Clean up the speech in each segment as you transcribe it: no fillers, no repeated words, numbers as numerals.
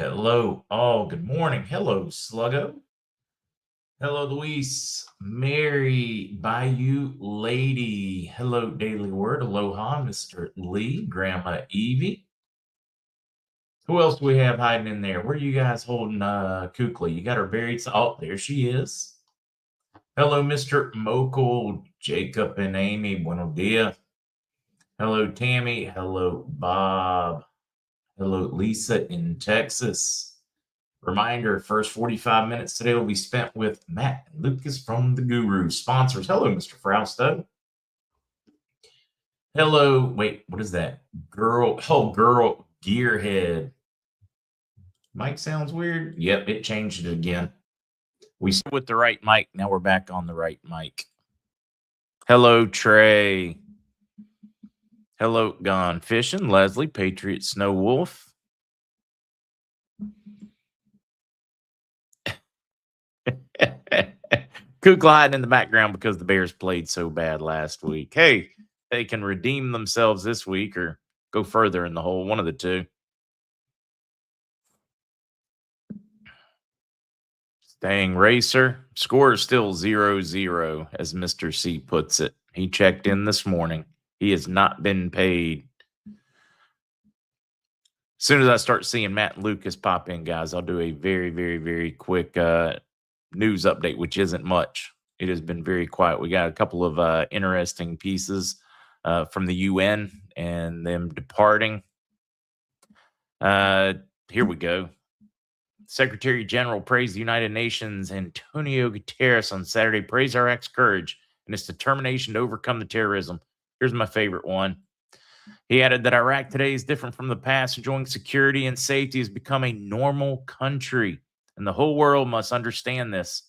Hello. Oh, good morning. Hello, Sluggo. Hello, Luis. Mary, Bayou Lady. Hello, Daily Word. Aloha, Mr. Lee, Grandma Evie. Who else do we have hiding in there? Where are you guys holding Kukli? You got her buried. Oh, there she is. Hello, Mr. Mokel, Jacob and Amy. Buenos dias. Hello, Tammy. Hello, Bob. Hello, Lisa in Texas. Reminder, first 45 minutes today will be spent with Matt and Lucas from the Guru. Sponsors. Hello, Mr. Frausto. Hello. Wait, what is that? Girl. Oh, girl. Gearhead. Mic sounds weird. Yep, it changed it again. We started with the right mic. Now we're back on the right mic. Hello, Trey. Hello, Gone Fishing. Leslie, Patriot Snow Wolf. Cook hiding in the background because the Bears played so bad last week. Hey, they can redeem themselves this week or go further in the hole. One of the two. Staying racer. Score is still 0-0, as Mr. C puts it. He checked in this morning. He has not been paid. As soon as I start seeing Matt and Lucas pop in, guys, I'll do a very, very, very quick news update, which isn't much. It has been very quiet. We got a couple of interesting pieces from the UN and them departing. Here we go. Secretary General praised the United Nations Antonio Guterres on Saturday, praised Iraq's courage and its determination to overcome the terrorism. Here's my favorite one. He added that Iraq today is different from the past, enjoying security and safety has become a normal country, and the whole world must understand this.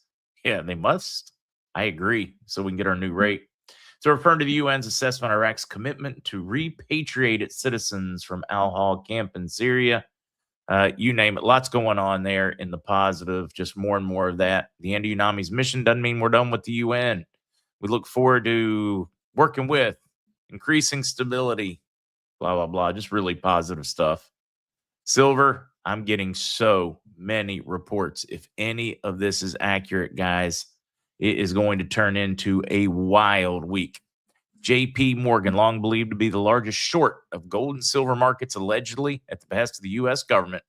Yeah, they must. I agree, so we can get our new rate. So referring to the UN's assessment of Iraq's commitment to repatriate its citizens from Al-Hol camp in Syria, you name it, lots going on there in the positive, just more and more of that. The end of UNAMI's mission doesn't mean we're done with the UN. We look forward to working with, increasing stability, blah, blah, blah, just really positive stuff. Silver, I'm getting so many reports. If any of this is accurate, guys, it is going to turn into a wild week. J.P. Morgan, long believed to be the largest short of gold and silver markets, allegedly at the behest of the U.S. government,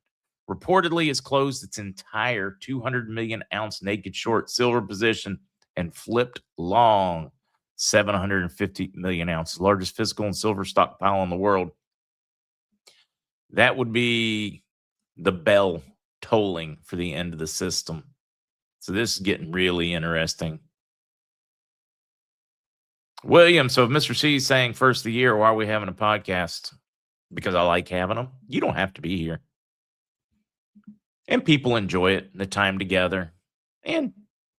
reportedly has closed its entire 200 million ounce naked short silver position and flipped long 750 million ounces, largest physical and silver stockpile in the world. That would be the bell tolling for the end of the system. So this is getting really interesting. William, so if Mr. C is saying first of the year, why are we having a podcast? Because I like having them. You don't have to be here. And people enjoy it, the time together, and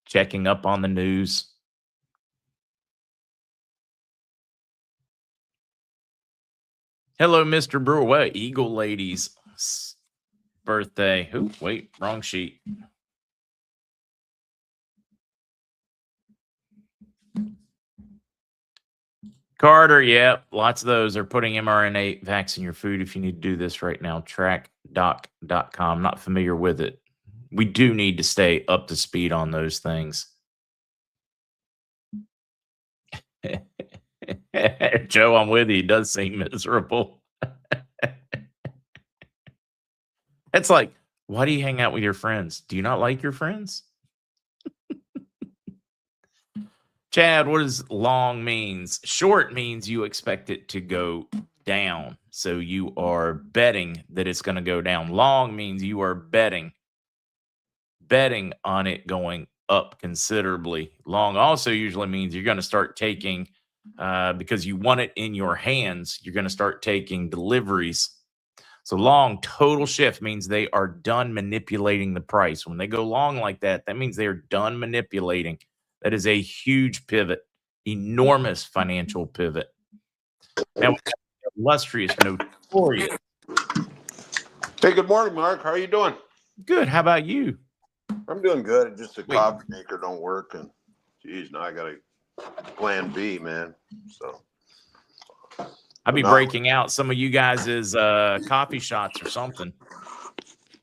checking up on the news. Hello, Mr. Brewer. What? Eagle Lady's birthday. Who? Wait, wrong sheet. Carter, yeah, lots of those are putting mRNA vaccine in your food. If you need to do this right now, trackdoc.com. Not familiar with it. We do need to stay up to speed on those things. Joe, I'm with you. He does seem miserable. It's like, why do you hang out with your friends? Do you not like your friends? Chad, what does long means? Short means you expect it to go down. So you are betting that it's going to go down. Long means you are betting on it going up considerably. Long also usually means you're going to start taking, because you want it in your hands, you're going to start taking deliveries. So long total shift means they are done manipulating the price. When they go long like that, that means they are done manipulating. That is a huge pivot, enormous financial pivot. Now, illustrious, notorious. Hey, good morning, Mark. How are you doing? Good. How about you? I'm doing good. Just a coffee maker don't work, and geez, now I got a plan B, man. So I'll be breaking out some of you guys' coffee shots or something.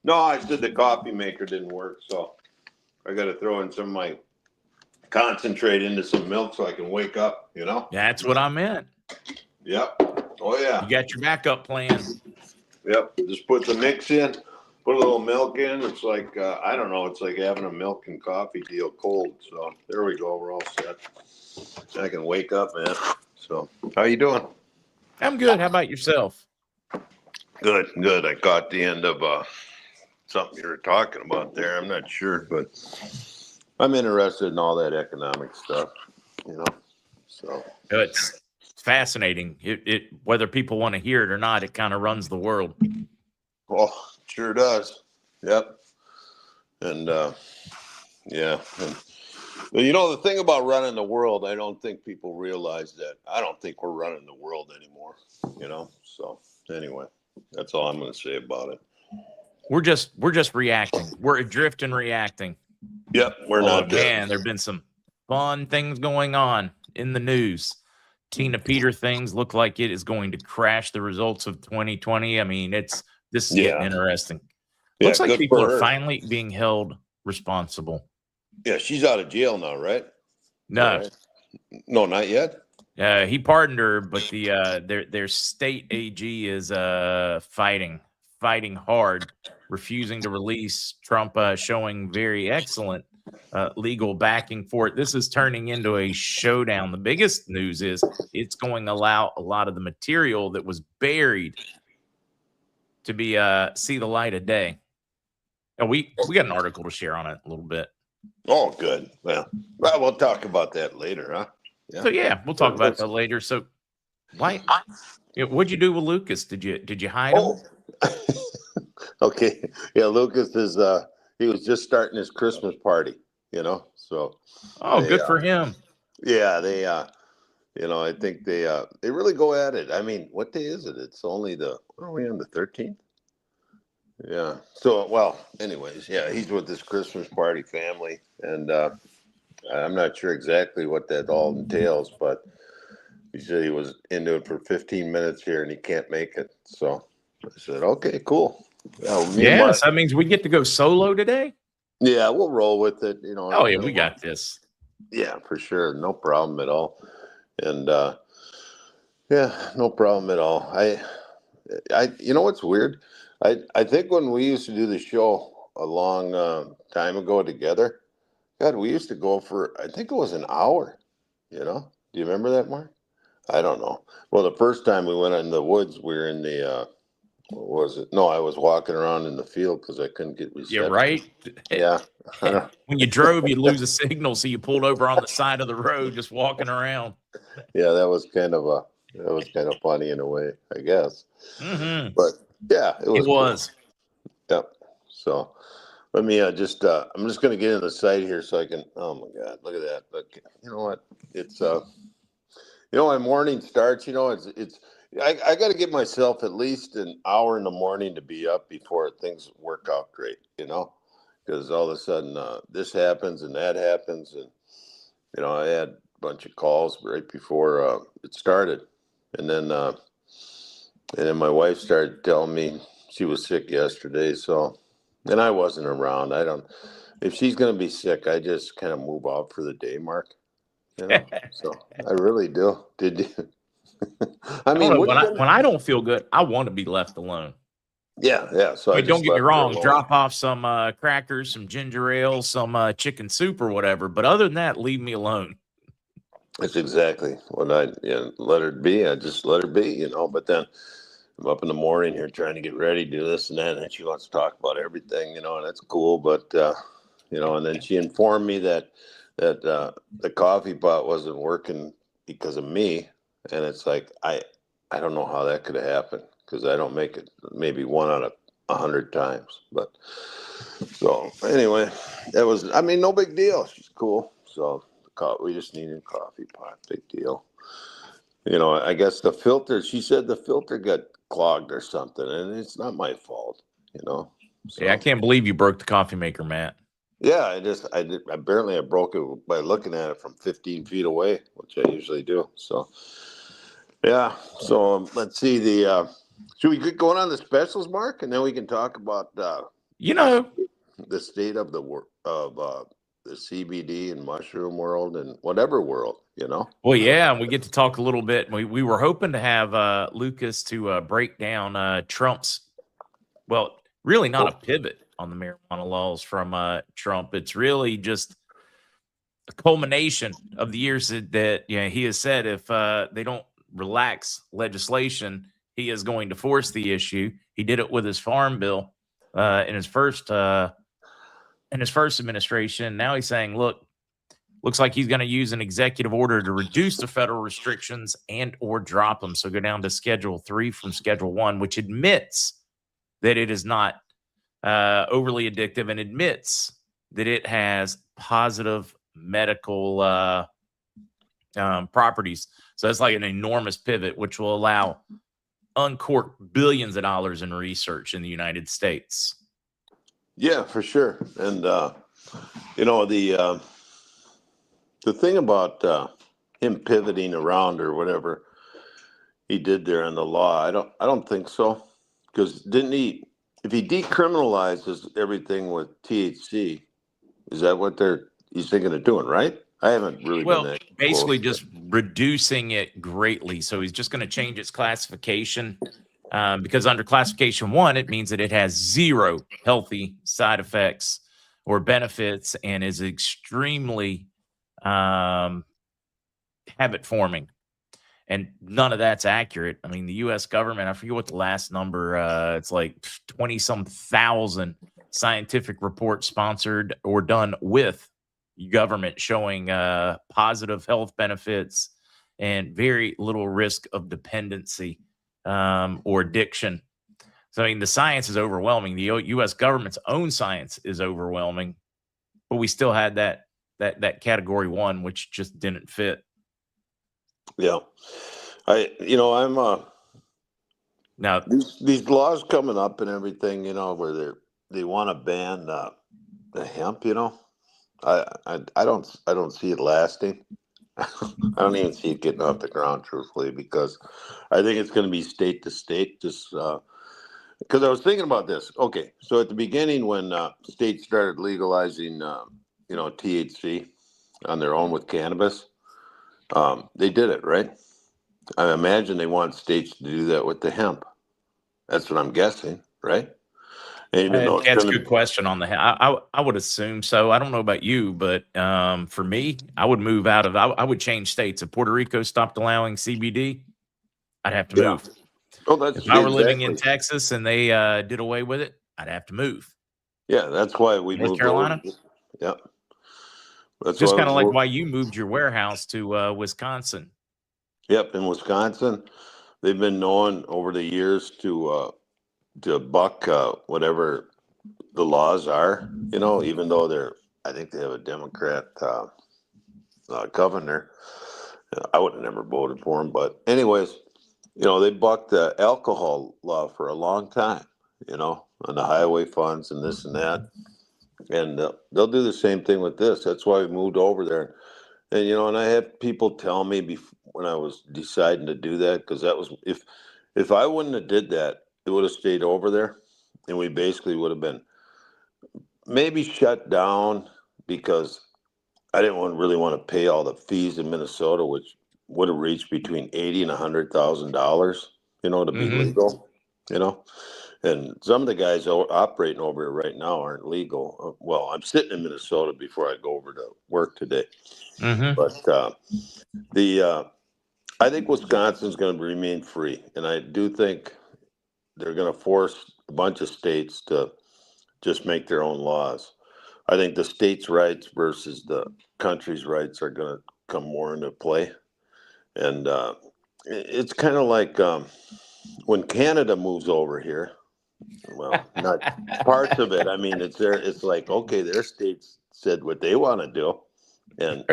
No, I said the coffee maker didn't work, so I got to throw in some of my concentrate into some milk so I can wake up, you know? That's what I meant. Yep. Oh, yeah. You got your backup plan. Yep. Just put the mix in, put a little milk in. It's like, I don't know, it's like having a milk and coffee deal cold. So there we go. We're all set. I can wake up, man. So how you doing? I'm good. How about yourself? Good, good. I caught the end of something you were talking about there. I'm not sure, but I'm interested in all that economic stuff, you know. So It's fascinating. It whether people want to hear it or not, it kind of runs the world. well, sure does. Yep. And yeah. And, well, you know, the thing about running the world, I don't think people realize that. I don't think we're running the world anymore, you know. So anyway, that's all I'm going to say about it. We're just reacting. We're adrift and reacting. Yep, we're not there. Man, there've been some fun things going on in the news. Tina Peter things look like it is going to crash the results of 2020. I mean, this is getting interesting. Looks like people are finally being held responsible. Yeah, she's out of jail now, right? No, right? No, not yet. He pardoned her, but their state AG is fighting hard, refusing to release Trump, showing very excellent legal backing for it. This is turning into a showdown. The biggest news is it's going to allow a lot of the material that was buried to be see the light of day. And we got an article to share on it a little bit. Oh, good. Well, we'll talk about that later, huh? Yeah. So yeah, we'll talk about that later. So, what'd you do with Lucas? Did you hide him? Okay. Yeah, Lucas is he was just starting his Christmas party, you know. So good for him. Yeah, they you know, I think they really go at it. I mean, what day is it? It's only what are we on, the 13th? Yeah. So, well, anyways, yeah, he's with this Christmas party family, and I'm not sure exactly what that all entails, but he said he was into it for 15 minutes here and he can't make it. So I said, okay, cool. Yeah, so that means we get to go solo today? Yeah, we'll roll with it. You know. Oh, yeah, we got this. Yeah, for sure. No problem at all. And yeah, no problem at all. You know what's weird? I think when we used to do the show a long time ago together, God, we used to go for, I think it was an hour, you know? Do you remember that, Mark? I don't know. Well, the first time we went in the woods, we were in the, what was it? No, I was walking around in the field because I couldn't get reception. Yeah, right? Yeah. When you drove, you'd lose a signal, so you pulled over on the side of the road just walking around. Yeah, that was kind of funny in a way, I guess. Mm-hmm. But yeah, it was. Cool. Yep. So let me I'm just going to get in the site here so I can, oh my God, look at that. But you know what? It's, you know, my morning starts, you know, I got to give myself at least an hour in the morning to be up before things work out great, you know, because all of a sudden this happens and that happens. And, you know, I had a bunch of calls right before it started. And then my wife started telling me she was sick yesterday. So, and I wasn't around. If she's going to be sick, I just kind of move out for the day, Mark. You know? So I really do. Did you? I mean, when I don't feel good, I want to be left alone. Yeah. So don't get me wrong. Drop off some crackers, some ginger ale, some chicken soup or whatever. But other than that, leave me alone. That's exactly what I let her be. I just let her be, you know. But then I'm up in the morning here trying to get ready, do this and that, and she wants to talk about everything, you know, and that's cool. But you know, and then she informed me that the coffee pot wasn't working because of me, and it's like I don't know how that could have happened because I don't make it maybe 1 out of 100 times. But so anyway, that was, I mean, no big deal. She's cool. So we just needed a coffee pot. Big deal. You know, I guess the filter, she said the filter got clogged or something, and it's not my fault, you know. So, yeah, I can't believe you broke the coffee maker, Matt. Yeah, apparently I broke it by looking at it from 15 feet away, which I usually do. So, yeah. So let's see should we get going on the specials, Mark? And then we can talk about, You know, the state of the CBD and mushroom world and whatever world, you know. well, yeah, and we get to talk a little bit. We were hoping to have Lucas to break down Trump's, well, really not a pivot on the marijuana laws from Trump. It's really just a culmination of the years that he has said if they don't relax legislation, he is going to force the issue. He did it with his farm bill in his first administration. Now he's saying, look, looks like he's going to use an executive order to reduce the federal restrictions and or drop them. So go down to Schedule 3 from Schedule 1, which admits that it is not overly addictive and admits that it has positive medical properties. So that's like an enormous pivot, which will allow uncork billions of dollars in research in the United States. Yeah, for sure. And you know, the thing about him pivoting around or whatever he did there in the law, I don't think so. Because didn't he, if he decriminalizes everything with THC, is that what he's thinking of doing, right? I haven't really been that basically close. just reducing it greatly. So he's just going to change its classification because under classification 1, it means that it has 0 healthy side effects or benefits and is extremely habit forming. And none of that's accurate. I mean, the U.S. government, I forget what the last number, it's like 20-some thousand scientific reports sponsored or done with government showing positive health benefits and very little risk of dependency or addiction. So, I mean, the science is overwhelming. The U.S. government's own science is overwhelming, but we still had that category 1, which just didn't fit. Yeah. I'm now these laws coming up and everything, you know, where they want to ban the hemp, you know. I don't see it lasting. I don't even see it getting off the ground, truthfully, because I think it's going to be state to state. Just because I was thinking about this. Okay, so at the beginning, when states started legalizing, THC on their own with cannabis, they did it right. I imagine they want states to do that with the hemp. That's what I'm guessing, right? And even though That's a good question on the I would assume so. I don't know about you, but for me, I would move out of I would change states. If Puerto Rico stopped allowing CBD, I'd have to move. Oh, that's if I were living in Texas and they did away with it, I'd have to move. Yeah, that's why we North moved Carolina. over. Yeah, that's just kind of like why you moved your warehouse to Wisconsin. Yep, in Wisconsin, they've been known over the years to buck whatever the laws are. You know, even though I think they have a Democrat governor. I would have never voted for him, but anyways, you know, they bucked the alcohol law for a long time. You know, on the highway funds and this and that, and they'll do the same thing with this. That's why we moved over there. And you know, and I had people tell me when I was deciding to do that, because that was if I wouldn't have did that, it would have stayed over there, and we basically would have been maybe shut down because I didn't really want to pay all the fees in Minnesota, which would have reached between $80,000 and $100,000, you know, to be legal, you know. And some of the guys operating over here right now aren't legal. Well, I'm sitting in Minnesota before I go over to work today. But I think Wisconsin's going to remain free. And I do think they're going to force a bunch of states to just make their own laws. I think the states' rights versus the country's rights are going to come more into play. And it's kind of like when Canada moves over here. Well, not parts of it. I mean, it's like, okay, their states said what they want to do. And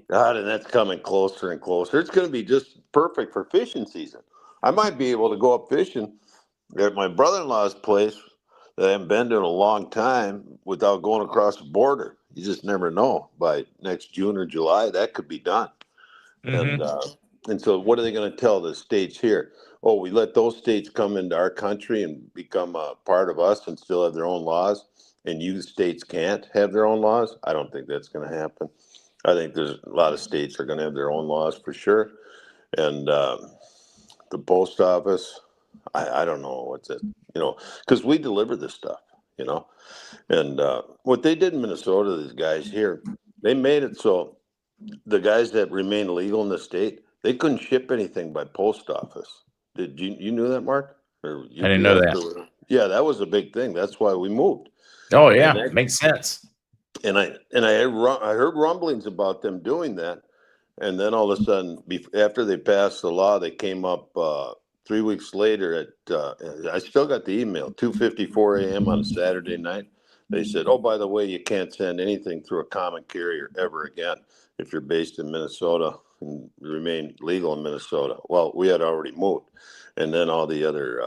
God, and that's coming closer and closer. It's going to be just perfect for fishing season. I might be able to go up fishing at my brother-in-law's place that I haven't been to in a long time without going across the border. You just never know. By next June or July, that could be done. And so what are they going to tell the states here? oh, we let those states come into our country and become a part of us and still have their own laws, and you states can't have their own laws. I don't think that's going to happen. I think there's a lot of states are going to have their own laws for sure. And the post office, I don't know what's it, because we deliver this stuff, and what they did in Minnesota, these guys here, they made it so the guys that remain legal in the state, they couldn't ship anything by post office. Did you knew that, Mark? Or I didn't know UPS? that. Or, yeah, that was a big thing. That's why we moved. Oh And yeah, that, makes sense. and I heard rumblings about them doing that, and then all of a sudden, after they passed the law, they came up 3 weeks later at I still got the email 2:54 a.m. on a Saturday night. They said, "Oh, by the way, you can't send anything through a common carrier ever again if you're based in Minnesota and remain legal in Minnesota." Well, we had already moved, and then all the other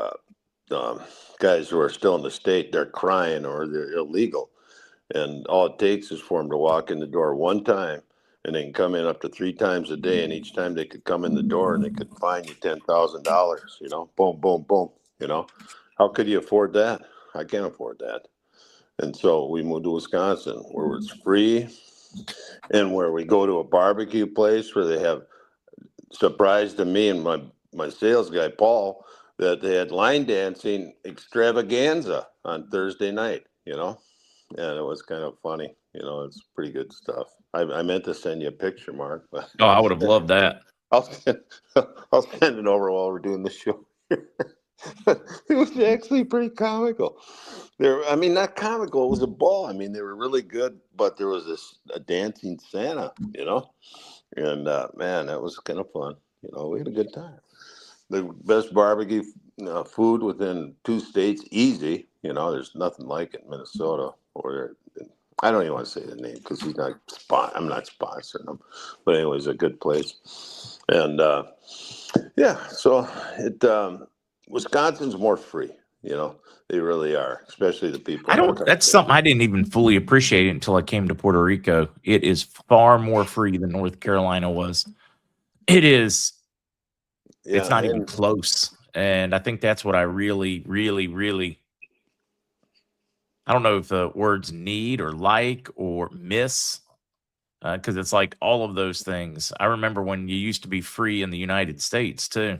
guys who are still in the state, they're crying or they're illegal. And all it takes is for them to walk in the door one time, and they can come in up to 3 times a day. And each time they could come in the door and they could fine you $10,000. Boom, boom, boom. How could you afford that? I can't afford that. And so we moved to Wisconsin, where it's free, and where we go to a barbecue place where they have, surprise to me and my sales guy Paul, that they had line dancing extravaganza on Thursday night. And it was kind of funny. It's pretty good stuff. I meant to send you a picture, Mark, but Oh, I would have loved that. I'll send, I'll send it over while we're doing the show. It was actually pretty comical. I mean, not comical. It was a ball. I mean, they were really good, but there was a dancing Santa, and man, that was kind of fun. We had a good time. The best barbecue food within 2 states, easy. There's nothing like it in Minnesota. Or I don't even want to say the name because I'm not sponsoring them. But anyways, a good place. And yeah, so Wisconsin's more free. They really are, especially the people in the country. That's something I didn't even fully appreciate until I came to Puerto Rico. It is far more free than North Carolina was. It is. Yeah, it's not even close. And I think that's what I really, really, really, I don't know if the words need or like or miss, because it's like all of those things. I remember when you used to be free in the United States too.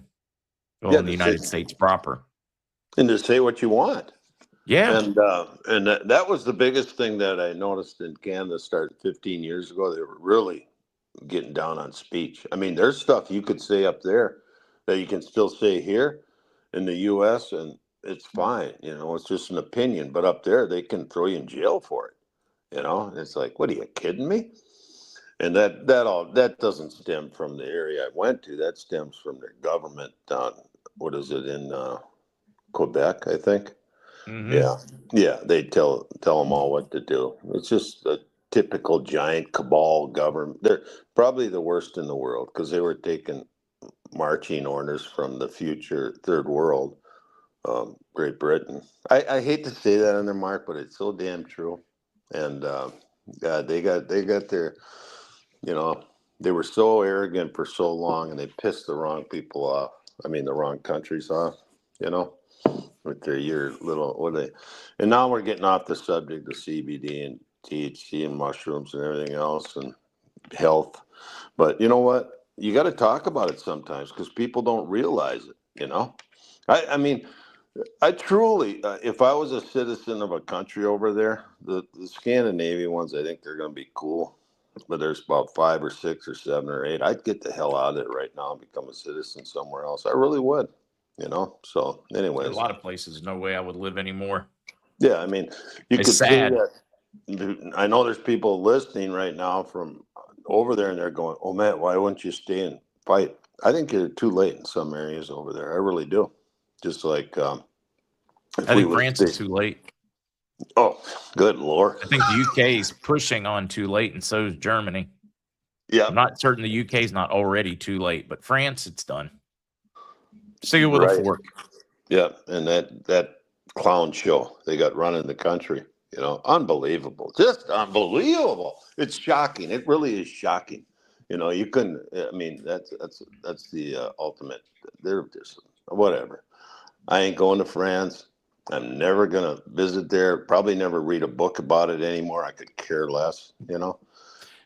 Well, yeah, in the United States proper. and to say what you want. Yeah. And that was the biggest thing that I noticed in Canada started 15 years ago. They were really getting down on speech. I mean, there's stuff you could say up there that you can still say here in the U.S. and it's fine. It's just an opinion. But up there, they can throw you in jail for it. It's like, what are you kidding me? And that doesn't stem from the area I went to. That stems from their government. What is it in Quebec? I think. Mm-hmm. Yeah. They tell them all what to do. It's just a typical giant cabal government. They're probably the worst in the world because they were taking marching orders from the future third world, Great Britain. I hate to say that on their mark, but it's so damn true. And God, they got their, they were so arrogant for so long, and they pissed the wrong people off. I mean, the wrong countries off. With their and now we're getting off the subject of CBD and THC and mushrooms and everything else and health. But you know what? You got to talk about it sometimes because people don't realize it. I mean, I truly, if I was a citizen of a country over there, the Scandinavian ones, I think they're going to be cool. But there's about 5 or 6 or 7 or 8. I'd get the hell out of it right now and become a citizen somewhere else. I really would. So A anyways, lot of places, no way I would live anymore. yeah, I mean, you It's could say sad. that. I know there's people listening right now from over there, and they're going, "Oh man, why wouldn't you stay and fight?" I think you're too late in some areas over there. I really do. Just like if I we think would France stay. is too late. Oh, good Lord. I think the UK is pushing on too late, and so is Germany. Yeah, I'm not certain the UK is not already too late, but France, it's done. Stick it with a right. fork. Yeah, and that clown show they got running the country, unbelievable, just unbelievable. It's shocking. It really is shocking. You couldn't. I mean, that's the ultimate. They're just whatever. I ain't going to France. I'm never gonna visit there. Probably never read a book about it anymore. I could care less.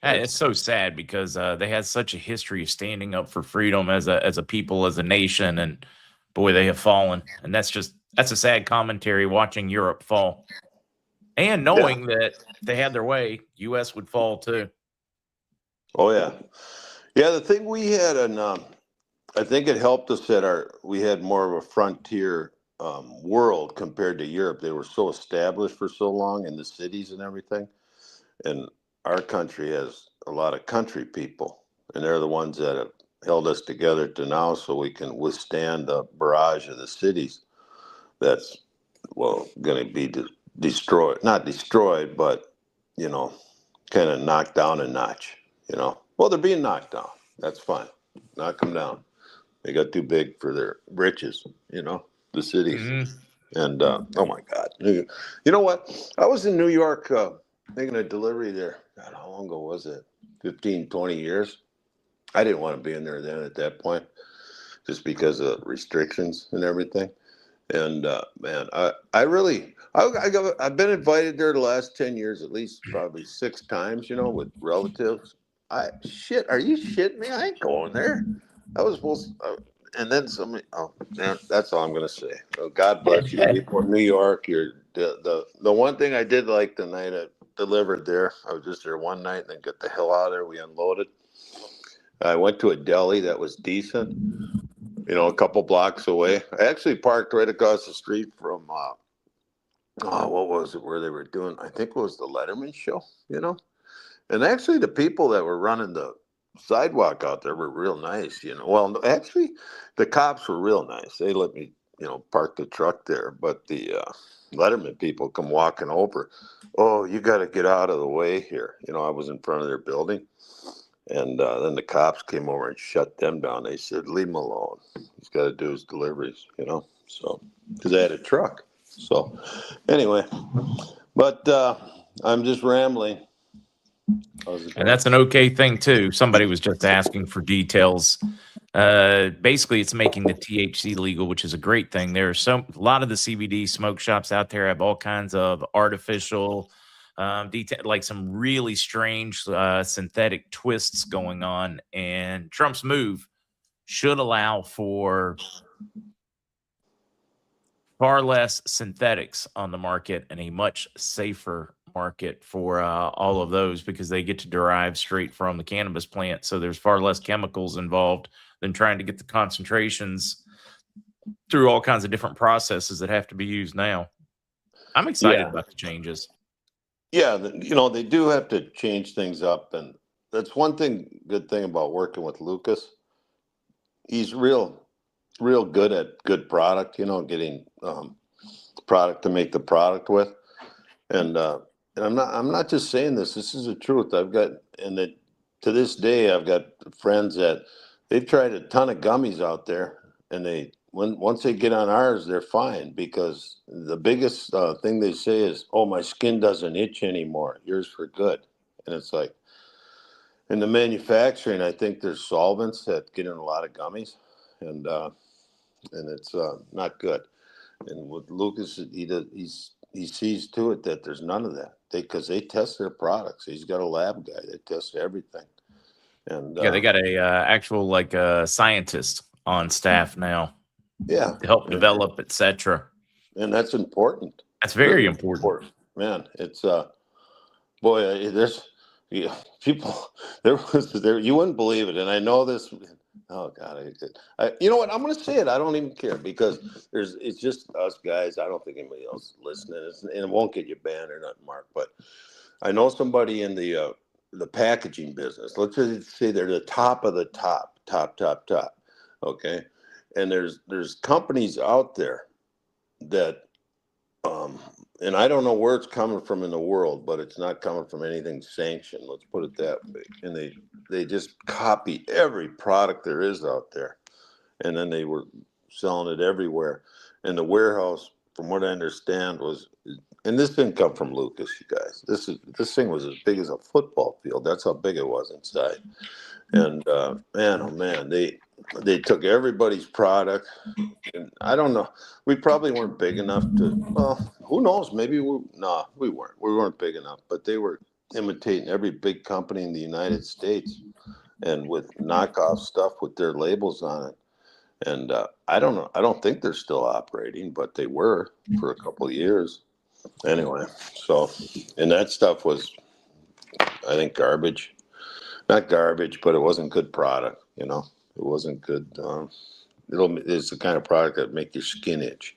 It's so sad because they had such a history of standing up for freedom as a people, as a nation, and boy, they have fallen. And that's a sad commentary watching Europe fall and Yeah. knowing that if they had their way, U.S. would fall too. Oh yeah. Yeah. The thing we had, and I think it helped us that we had more of a frontier world compared to Europe. They were so established for so long in the cities and everything, and our country has a lot of country people, and they're the ones that have held us together to now, so we can withstand the barrage of the cities. That's going to be destroyed, not destroyed, but you know, kind of knocked down a notch. Well, they're being knocked down. That's fine. Knock them down. They got too big for their britches, the cities. Mm-hmm. And oh my God. You know what? I was in New York making a delivery there. God, how long ago was it? 15, 20 years. I didn't want to be in there then at that point, just because of restrictions and everything. And man, I've been invited there the last 10 years, at least probably 6 times, with relatives. Are you shitting me? I ain't going there. I was supposed and then somebody, oh man, that's all I'm going to say. So God bless you people in New York. The one thing I did like the night I delivered there, I was just there one night and then got the hell out of there. We unloaded. I went to a deli that was decent, a couple blocks away. I actually parked right across the street from, what was it, where they were doing, I think it was the Letterman show. And actually the people that were running the sidewalk out there were real nice, Well, actually, the cops were real nice. They let me, park the truck there. But the Letterman people come walking over. Oh, you got to get out of the way here. I was in front of their building. And then the cops came over and shut them down. They said, leave him alone. He's got to do his deliveries, So, because they had a truck. So, anyway, but I'm just rambling. And that's an okay thing too. Somebody was just asking for details. Basically, it's making the THC legal, which is a great thing. There are a lot of the CBD smoke shops out there have all kinds of artificial, like some really strange synthetic twists going on. And Trump's move should allow for far less synthetics on the market and a much safer market for all of those, because they get to derive straight from the cannabis plant. So there's far less chemicals involved than trying to get the concentrations through all kinds of different processes that have to be used now. I'm excited about the changes. Yeah, they do have to change things up. And that's one good thing about working with Lucas. He's real good at good product, getting product to make the product with. And I'm not just saying this. This is the truth. To this day, I've got friends that they've tried a ton of gummies out there, and once they get on ours, they're fine, because the biggest thing they say is, "Oh, my skin doesn't itch anymore. Yours for good." And it's like, in the manufacturing, I think there's solvents that get in a lot of gummies, and it's not good. And with Lucas, he sees to it that there's none of that, because they test their products. He's got a lab guy. They test everything. And yeah, they got a actual scientist on staff now. Yeah, to help develop, etc. And that's important. That's very important. Man, it's boy, there's people there. You wouldn't believe it, and I know this. Oh God, you know what? I'm going to say it. I don't even care, because it's just us guys. I don't think anybody else is listening, and it won't get you banned or nothing, Mark. But I know somebody in the packaging business. Let's just say they're the top of the top. Okay, and there's companies out there that and I don't know where it's coming from in the world, but it's not coming from anything sanctioned. Let's put it that way. And they just copy every product there is out there, and then they were selling it everywhere. And the warehouse, from what I understand, and this didn't come from Lucas, you guys. This thing was as big as a football field. That's how big it was inside. And man, oh man, they took everybody's product. And I don't know. We probably weren't big enough to. Well, who knows? Maybe we. No, we weren't. We weren't big enough. But they were imitating every big company in the United States, and with knockoff stuff with their labels on it. And I don't know. I don't think they're still operating, but they were for a couple of years. Anyway, so and that stuff was, I think, garbage. Not garbage, but it wasn't good product. You know, it wasn't good. It's the kind of product that make your skin itch,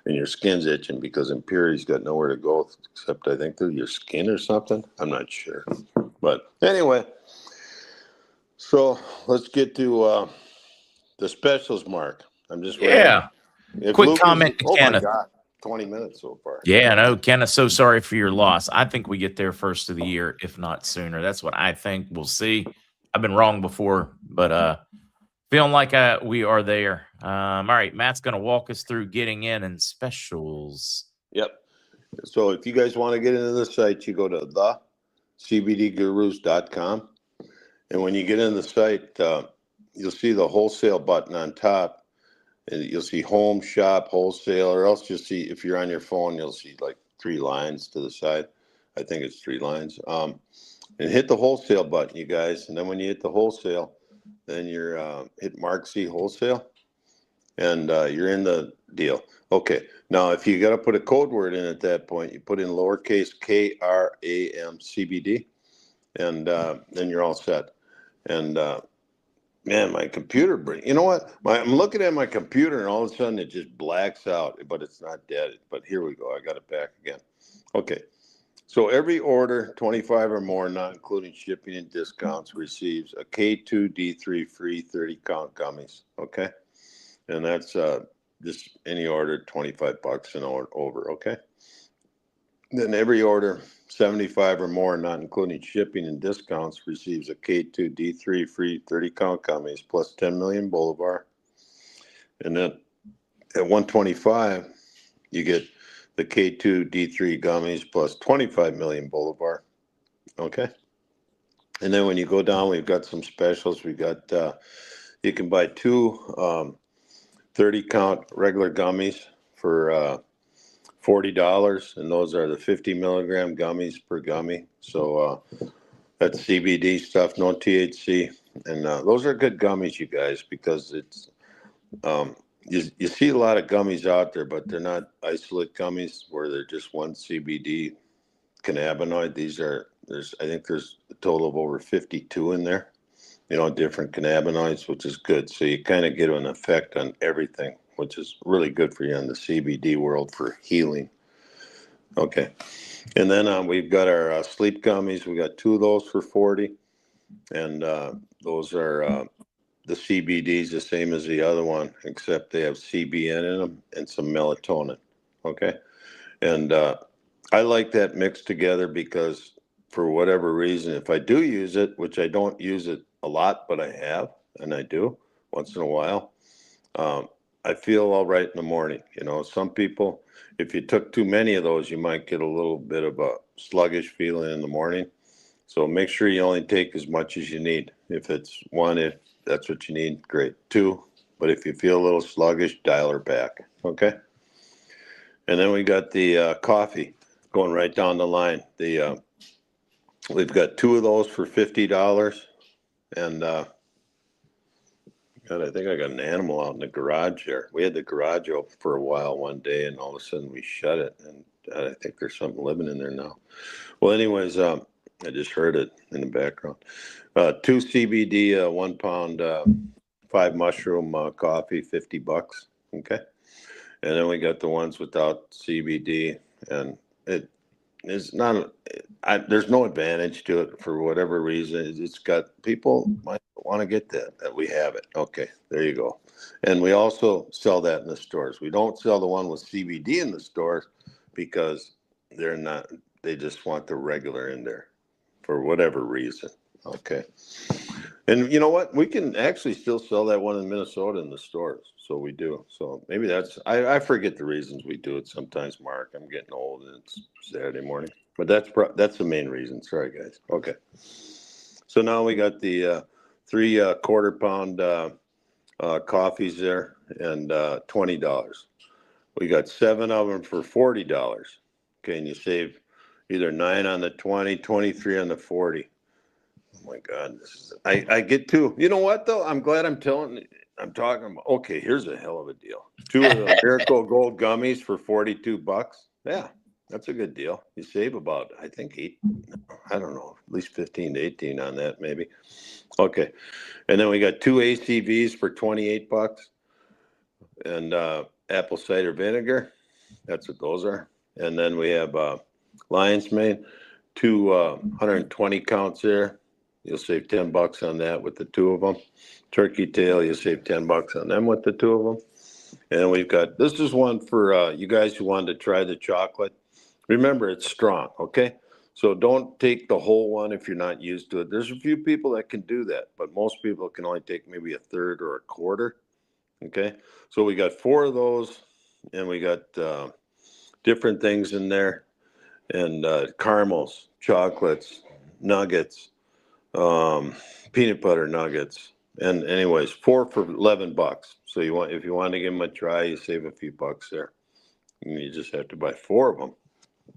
and your skin's itching because impurity's got nowhere to go except I think through your skin or something. I'm not sure, but anyway. So let's get to the specials, Mark. I'm just waiting. Yeah. If Quick Luke is, comment to oh my Kenneth. God, 20 minutes so far. Yeah, no, Kenneth, so sorry for your loss. I think we get there first of the year, if not sooner. That's what I think. We'll see. I've been wrong before, but feeling like we are there. All right, Matt's going to walk us through getting in and specials. Yep. So if you guys want to get into the site, you go to thecbdgurus.com. And when you get in the site, you'll see the wholesale button on top. And you'll see home, shop, wholesale, or else you'll see, if you're on your phone, you'll see like 3 lines to the side. I think it's 3 lines. And hit the wholesale button, you guys. And then when you hit the wholesale, then you're hit MarkZ wholesale, and you're in the deal. Okay. Now, if you got to put a code word in at that point, you put in lowercase KRAMCBD, and then you're all set. And man, my computer you know what? I'm looking at my computer, and all of a sudden it just blacks out, but it's not dead. But here we go. I got it back again. Okay. So every order, 25 or more, not including shipping and discounts, receives a K2D3 free 30-count gummies. Okay. And that's just any order, $25 and over. Okay. Then every order, 75 or more, not including shipping and discounts, receives a K2D3 free 30-count gummies plus 10 million Boulevard. And then at 125, you get the K2D3 gummies plus 25 million Boulevard. Okay. And then when you go down, we've got some specials. We got, you can buy 2 30-count regular gummies for $40, and those are the 50 milligram gummies per gummy. So that's CBD stuff, no THC, and those are good gummies, you guys, because it's you see a lot of gummies out there, but they're not isolate gummies where they're just one CBD cannabinoid. I think there's a total of over 52 in there, different cannabinoids, which is good. So you kind of get an effect on everything, which is really good for you in the CBD world for healing. Okay. And then we've got our sleep gummies. We got 2 of those for 40. And those are the CBDs, the same as the other one, except they have CBN in them and some melatonin. Okay. And I like that mixed together because for whatever reason, if I do use it, which I don't use it a lot, but I have, and I do once in a while, I feel all right in the morning. Some people, if you took too many of those, you might get a little bit of a sluggish feeling in the morning. So make sure you only take as much as you need. If it's 1, if that's what you need, great. 2, but if you feel a little sluggish, dial her back. Okay. And then we got the coffee going right down the line. We've got 2 of those for $50, and God, I think I got an animal out in the garage there. We had the garage open for a while one day, and all of a sudden we shut it, and I think there's something living in there now. Well, anyways, I just heard it in the background. 2 CBD, 1 pound, 5 mushroom coffee, $50. Okay. And then we got the ones without CBD, and it's not. There's no advantage to it for whatever reason. It's got people might want to get that we have it. Okay, there you go. And we also sell that in the stores. We don't sell the one with CBD in the stores because they're not. They just want the regular in there for whatever reason. Okay. And you know what? We can actually still sell that one in Minnesota in the stores. So we do. So maybe that's, I forget the reasons we do it sometimes, Mark. I'm getting old and it's Saturday morning. But that's the main reason. Sorry, guys. Okay. So now we got the 3 quarter pound coffees there, and $20. We got 7 of them for $40. Okay, and you save either 9 on the 20, 23 on the 40. Oh my God, I get two. You know what though? I'm glad I'm talking about. Okay, here's a hell of a deal. 2 of the Miracle Gold gummies for $42. Yeah, that's a good deal. You save about, I think, I don't know, at least 15 to 18 on that maybe. Okay, and then we got 2 ACVs for $28, and apple cider vinegar. That's what those are. And then we have lion's mane, 120 counts there. You'll save $10 on that with the 2 of them. Turkey tail, you'll save $10 on them with the 2 of them. And we've got, this is one for you guys who wanted to try the chocolate. Remember, it's strong, okay? So don't take the whole one if you're not used to it. There's a few people that can do that, but most people can only take maybe a third or a quarter, okay? So we got 4 of those, and we got different things in there, and caramels, chocolates, nuggets, peanut butter nuggets, and anyways, 4 for $11. So if you want to give them a try, you save a few bucks there. And you just have to buy 4 of them.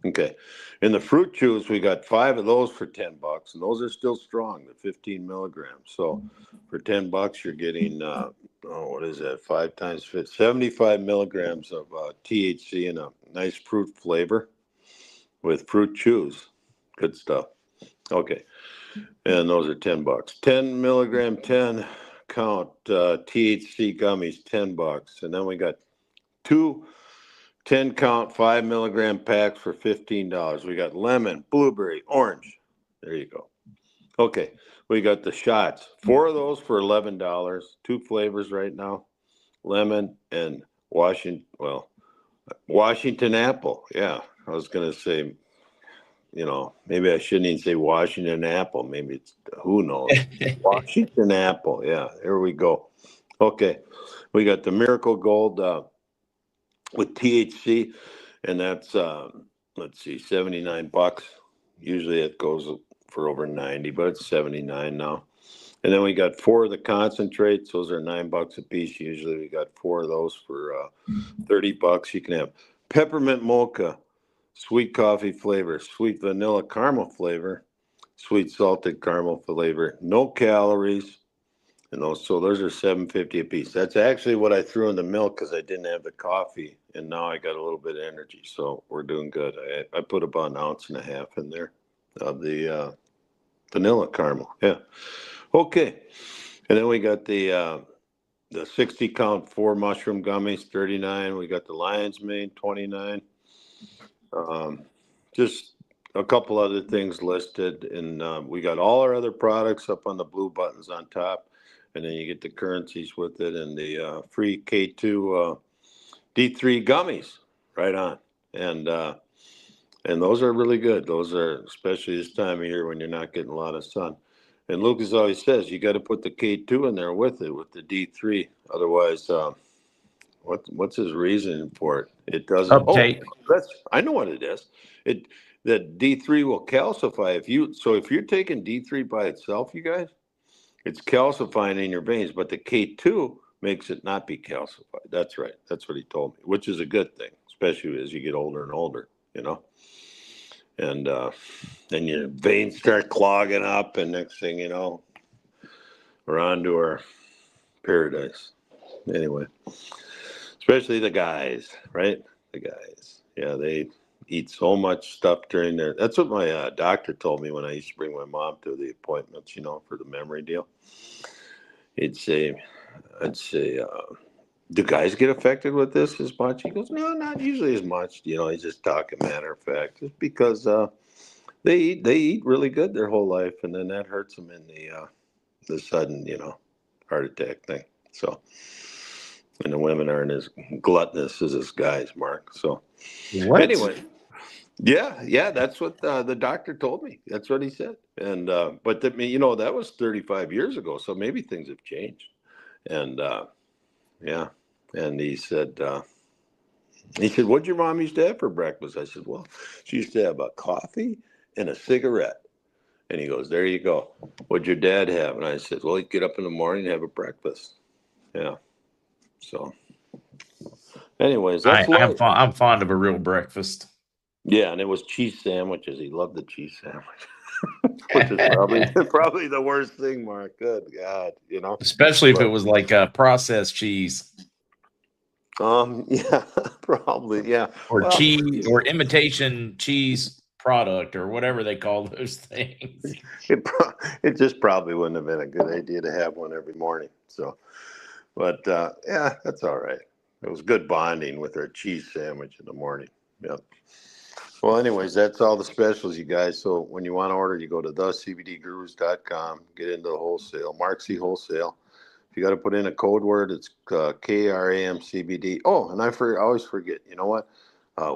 Okay. In the fruit chews, we got 5 of those for $10, and those are still strong, the 15 milligrams. So for $10, you're getting what is that? 5 times 75 milligrams of THC and a nice fruit flavor with fruit chews. Good stuff. Okay. And those are $10. 10 milligram, 10 count THC gummies, $10. And then we got 2 10 count 5 milligram packs for $15. We got lemon, blueberry, orange. There you go. Okay. We got the shots. 4 of those for $11. 2 flavors right now. Lemon and Washington apple. Yeah. I was going to say, maybe I shouldn't even say Washington apple. Maybe it's, who knows? Washington apple. Yeah, there we go. Okay. We got the Miracle Gold with THC, and that's, let's see, $79. Usually it goes for over 90, but it's 79 now. And then we got 4 of the concentrates. Those are $9 a piece. Usually we got 4 of those for $30. You can have peppermint mocha, sweet coffee flavor, sweet vanilla caramel flavor, sweet salted caramel flavor, no calories. And those are $7.50 a piece. That's actually what I threw in the milk because I didn't have the coffee, and now I got a little bit of energy. So we're doing good. I put about 1.5 ounces in there of the vanilla caramel. Yeah. Okay. And then we got the 60 count 4 mushroom gummies, $39. We got the lion's mane, $29. Just a couple other things listed, and we got all our other products up on the blue buttons on top, and then you get the currencies with it and the free K2 D3 gummies right on, and those are really good. Those are, especially this time of year when you're not getting a lot of sun. And Lucas always says you got to put the K2 in there with it, with the D3. Otherwise, what's his reason for it? It doesn't. Uptake. Oh, I know what it is. The D3 will calcify if you're taking D3 by itself, you guys, it's calcifying in your veins, but the K2 makes it not be calcified. That's right. That's what he told me, which is a good thing, especially as you get older and older, And then your veins start clogging up, and next thing you know, we're on to our paradise. Anyway, especially the guys, right? The guys. Yeah, they eat so much stuff during their. That's what my doctor told me when I used to bring my mom to the appointments, for the memory deal. I'd say, do guys get affected with this as much? He goes, no, not usually as much. He's just talking matter of fact, just because they eat really good their whole life, and then that hurts them in the sudden, heart attack thing. So, and the women aren't as gluttonous as us guys, Mark. So, What? Anyway, yeah, that's what the doctor told me. That's what he said. And but that that was 35 years ago, so maybe things have changed. And yeah, and he said, "What'd your mom used to have for breakfast?" I said, "Well, she used to have a coffee and a cigarette." And he goes, "There you go. What'd your dad have?" And I said, "Well, he'd get up in the morning and have a breakfast." Yeah. So, anyways, that's life. I'm fond of a real breakfast. Yeah, and it was cheese sandwiches. He loved the cheese sandwich, which is probably the worst thing, Mark. Good God, Especially if it But, was like processed cheese yeah, probably, yeah. or Well, cheese or imitation cheese product or whatever they call those things. it just probably wouldn't have been a good idea to have one every morning. So, but yeah, that's all right. It was good bonding with our cheese sandwich in the morning. Yep. Well, anyways, that's all the specials, you guys. So when you want to order, you go to thecbdgurus.com, get into the wholesale, MarkZ Wholesale. If you got to put in a code word, it's KRAMCBD. Oh, and I always forget. You know what?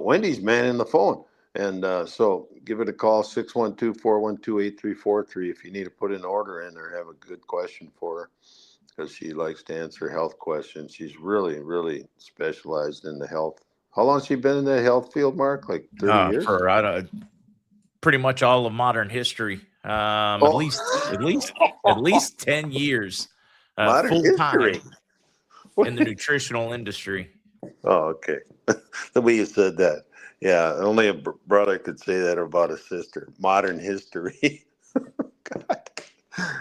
Wendy's manning the phone. And so give it a call, 612-412-8343 if you need to put an order in or have a good question for her, because she likes to answer health questions. She's really, really specialized in the health. How long has she been in the health field, Mark? Like 30 years? For pretty much all of modern history. At least 10 years. Modern Full history. time in the nutritional industry. Oh, okay. The way you said that. Yeah, only a brother could say that about a sister. Modern history. God.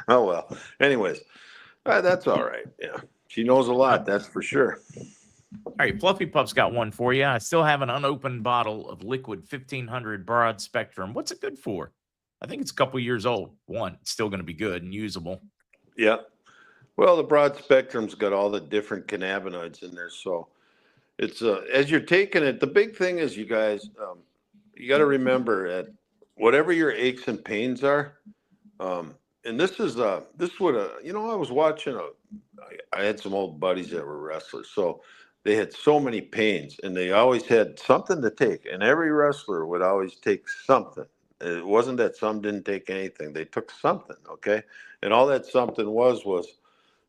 Oh, well. Anyways, that's all right. Yeah. She knows a lot, that's for sure. All right, Fluffy Pup's got one for you. I still have an unopened bottle of liquid 1500 broad spectrum. What's it good for? I think it's a couple years old. One, it's still going to be good and usable. Yeah. Well, the broad spectrum's got all the different cannabinoids in there. So it's as you're taking it, the big thing is, you guys, you got to remember that whatever your aches and pains are, and this would I was watching I had some old buddies that were wrestlers, so they had so many pains, and they always had something to take, and every wrestler would always take something. It wasn't that some didn't take anything; they took something, okay, and all that something was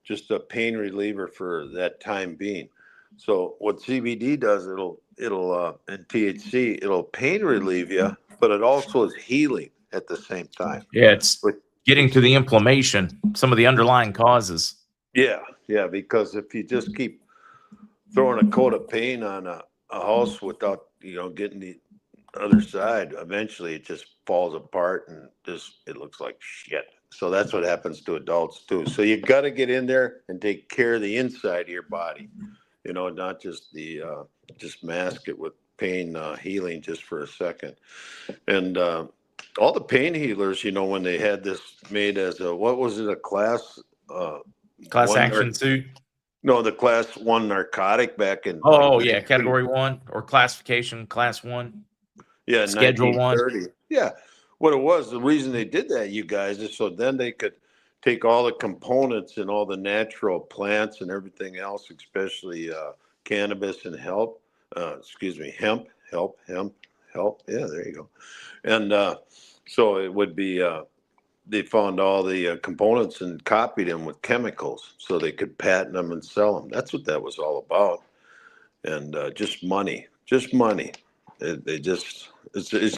just a pain reliever for that time being. So what CBD does, and THC, it'll pain relieve you, but it also is healing at the same time. Yeah, it's But getting to the inflammation, some of the underlying causes. yeah, because if you just keep throwing a coat of paint on a house without getting the other side, eventually it just falls apart and it looks like shit. So that's what happens to adults too. So you got to get in there and take care of the inside of your body, not just just mask it with pain healing just for a second. And all the pain healers, when they had this made as what was it, a class action suit? No, the class 1 narcotic back in yeah, category 1 or classification class 1. Yeah, Schedule 1930. Yeah. What it was, the reason they did that, you guys, is so then they could take all the components and all the natural plants and everything else, especially cannabis and hemp. Yeah, there you go. And so it would be, they found all the components and copied them with chemicals so they could patent them and sell them. That's what that was all about. And just money. It's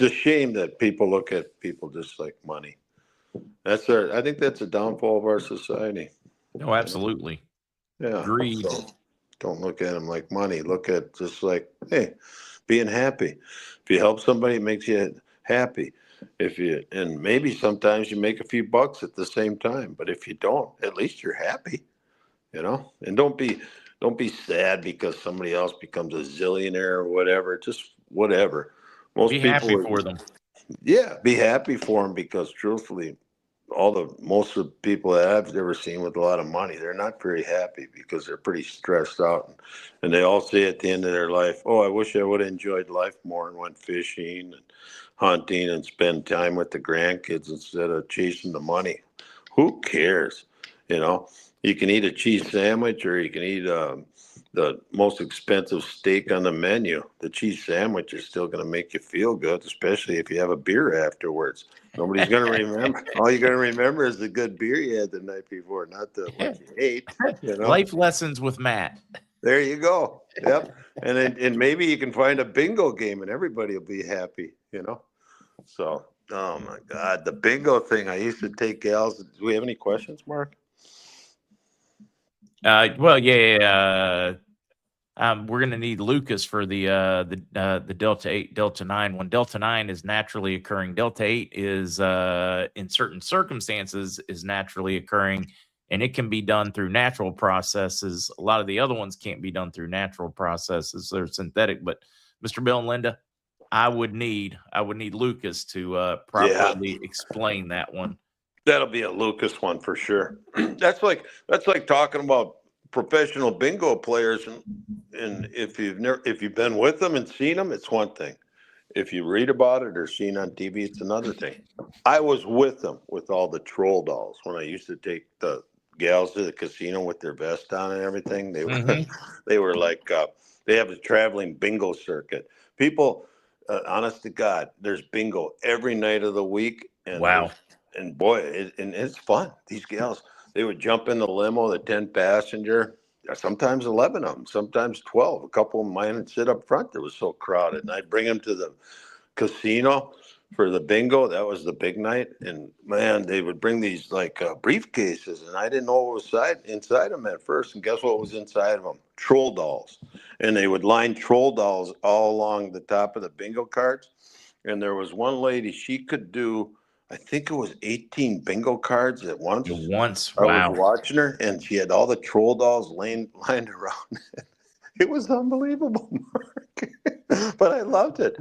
a shame that people look at people just like money. I think that's a downfall of our society. No, absolutely. Yeah. Greed. So don't look at them like money. Look at just like, hey, being happy. If you help somebody, it makes you happy. And maybe sometimes you make a few bucks at the same time, but if you don't, at least you're happy, and don't be sad because somebody else becomes a zillionaire or whatever. Just whatever. Be happy for them. Yeah, be happy for them, because truthfully, most of the people that I've ever seen with a lot of money, they're not very happy because they're pretty stressed out, and they all say at the end of their life, "Oh, I wish I would have enjoyed life more and went fishing and hunting and spend time with the grandkids instead of chasing the money." Who cares? You can eat a cheese sandwich, or you can eat the most expensive steak on the menu. The cheese sandwich is still going to make you feel good, especially if you have a beer afterwards. Nobody's going to remember. All you're going to remember is the good beer you had the night before, not what you ate. Life lessons with Matt. There you go. Yep. And maybe you can find a bingo game and everybody will be happy, So, oh my God, the bingo thing. I used to take gals. Do we have any questions, Mark? Well, yeah. We're going to need Lucas for the Delta 8, Delta 9 one. Delta 9 is naturally occurring. Delta 8 is in certain circumstances is naturally occurring, and it can be done through natural processes. A lot of the other ones can't be done through natural processes; they're synthetic. But Mr. Bill and Linda, I would need Lucas to Yeah, properly explain that one. that'll be a Lucas one for sure. That's like talking about professional bingo players, and if you've been with them and seen them, it's one thing. If you read about it or seen on TV, it's another thing. I was with them with all the troll dolls when I used to take the gals to the casino with their vest on and everything. They were Hmm. they were like they have a traveling bingo circuit. People, honest to God, there's bingo every night of the week, and Wow. boy, and it's fun. These gals, they would jump in the limo, the 10-passenger. Sometimes 11 of them, sometimes 12. A couple of mine would sit up front. It was so crowded, and I'd bring them to the casino for the bingo. That was the big night, and man, they would bring these like briefcases, and I didn't know what was inside them at first. And guess what was inside of them? Troll dolls, and they would line troll dolls all along the top of the bingo cards. And there was one lady, she could do, I think it was 18 bingo cards at once. Once, I was wow. watching her, and she had all the troll dolls lined around. It was unbelievable, Mark. But I loved it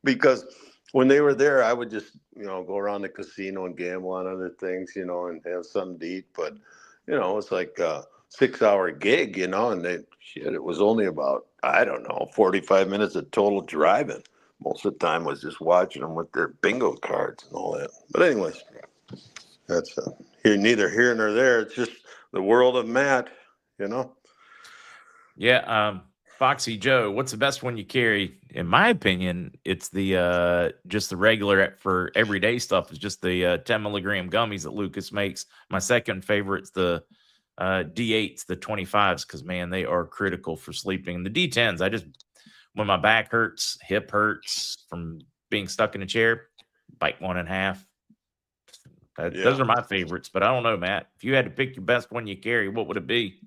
because when they were there, I would just, go around the casino and gamble on other things, and have something to eat. But, it's like a 6-hour gig, and it was only about, I don't know, 45 minutes of total driving. Most of the time was just watching them with their bingo cards and all that. But anyways, that's neither here nor there. It's just the world of Matt, you know. Yeah, Foxy Joe, what's the best one you carry? In my opinion, it's the just the regular for everyday stuff. It's just the 10 milligram gummies that Lucas makes. My second favorite's the D8s, the 25s, because man, they are critical for sleeping. The D10s, when my back hurts, hip hurts from being stuck in a chair, bite one in half. Those Yeah. are my favorites, but I don't know, Matt. If you had to pick your best one you carry, what would it be?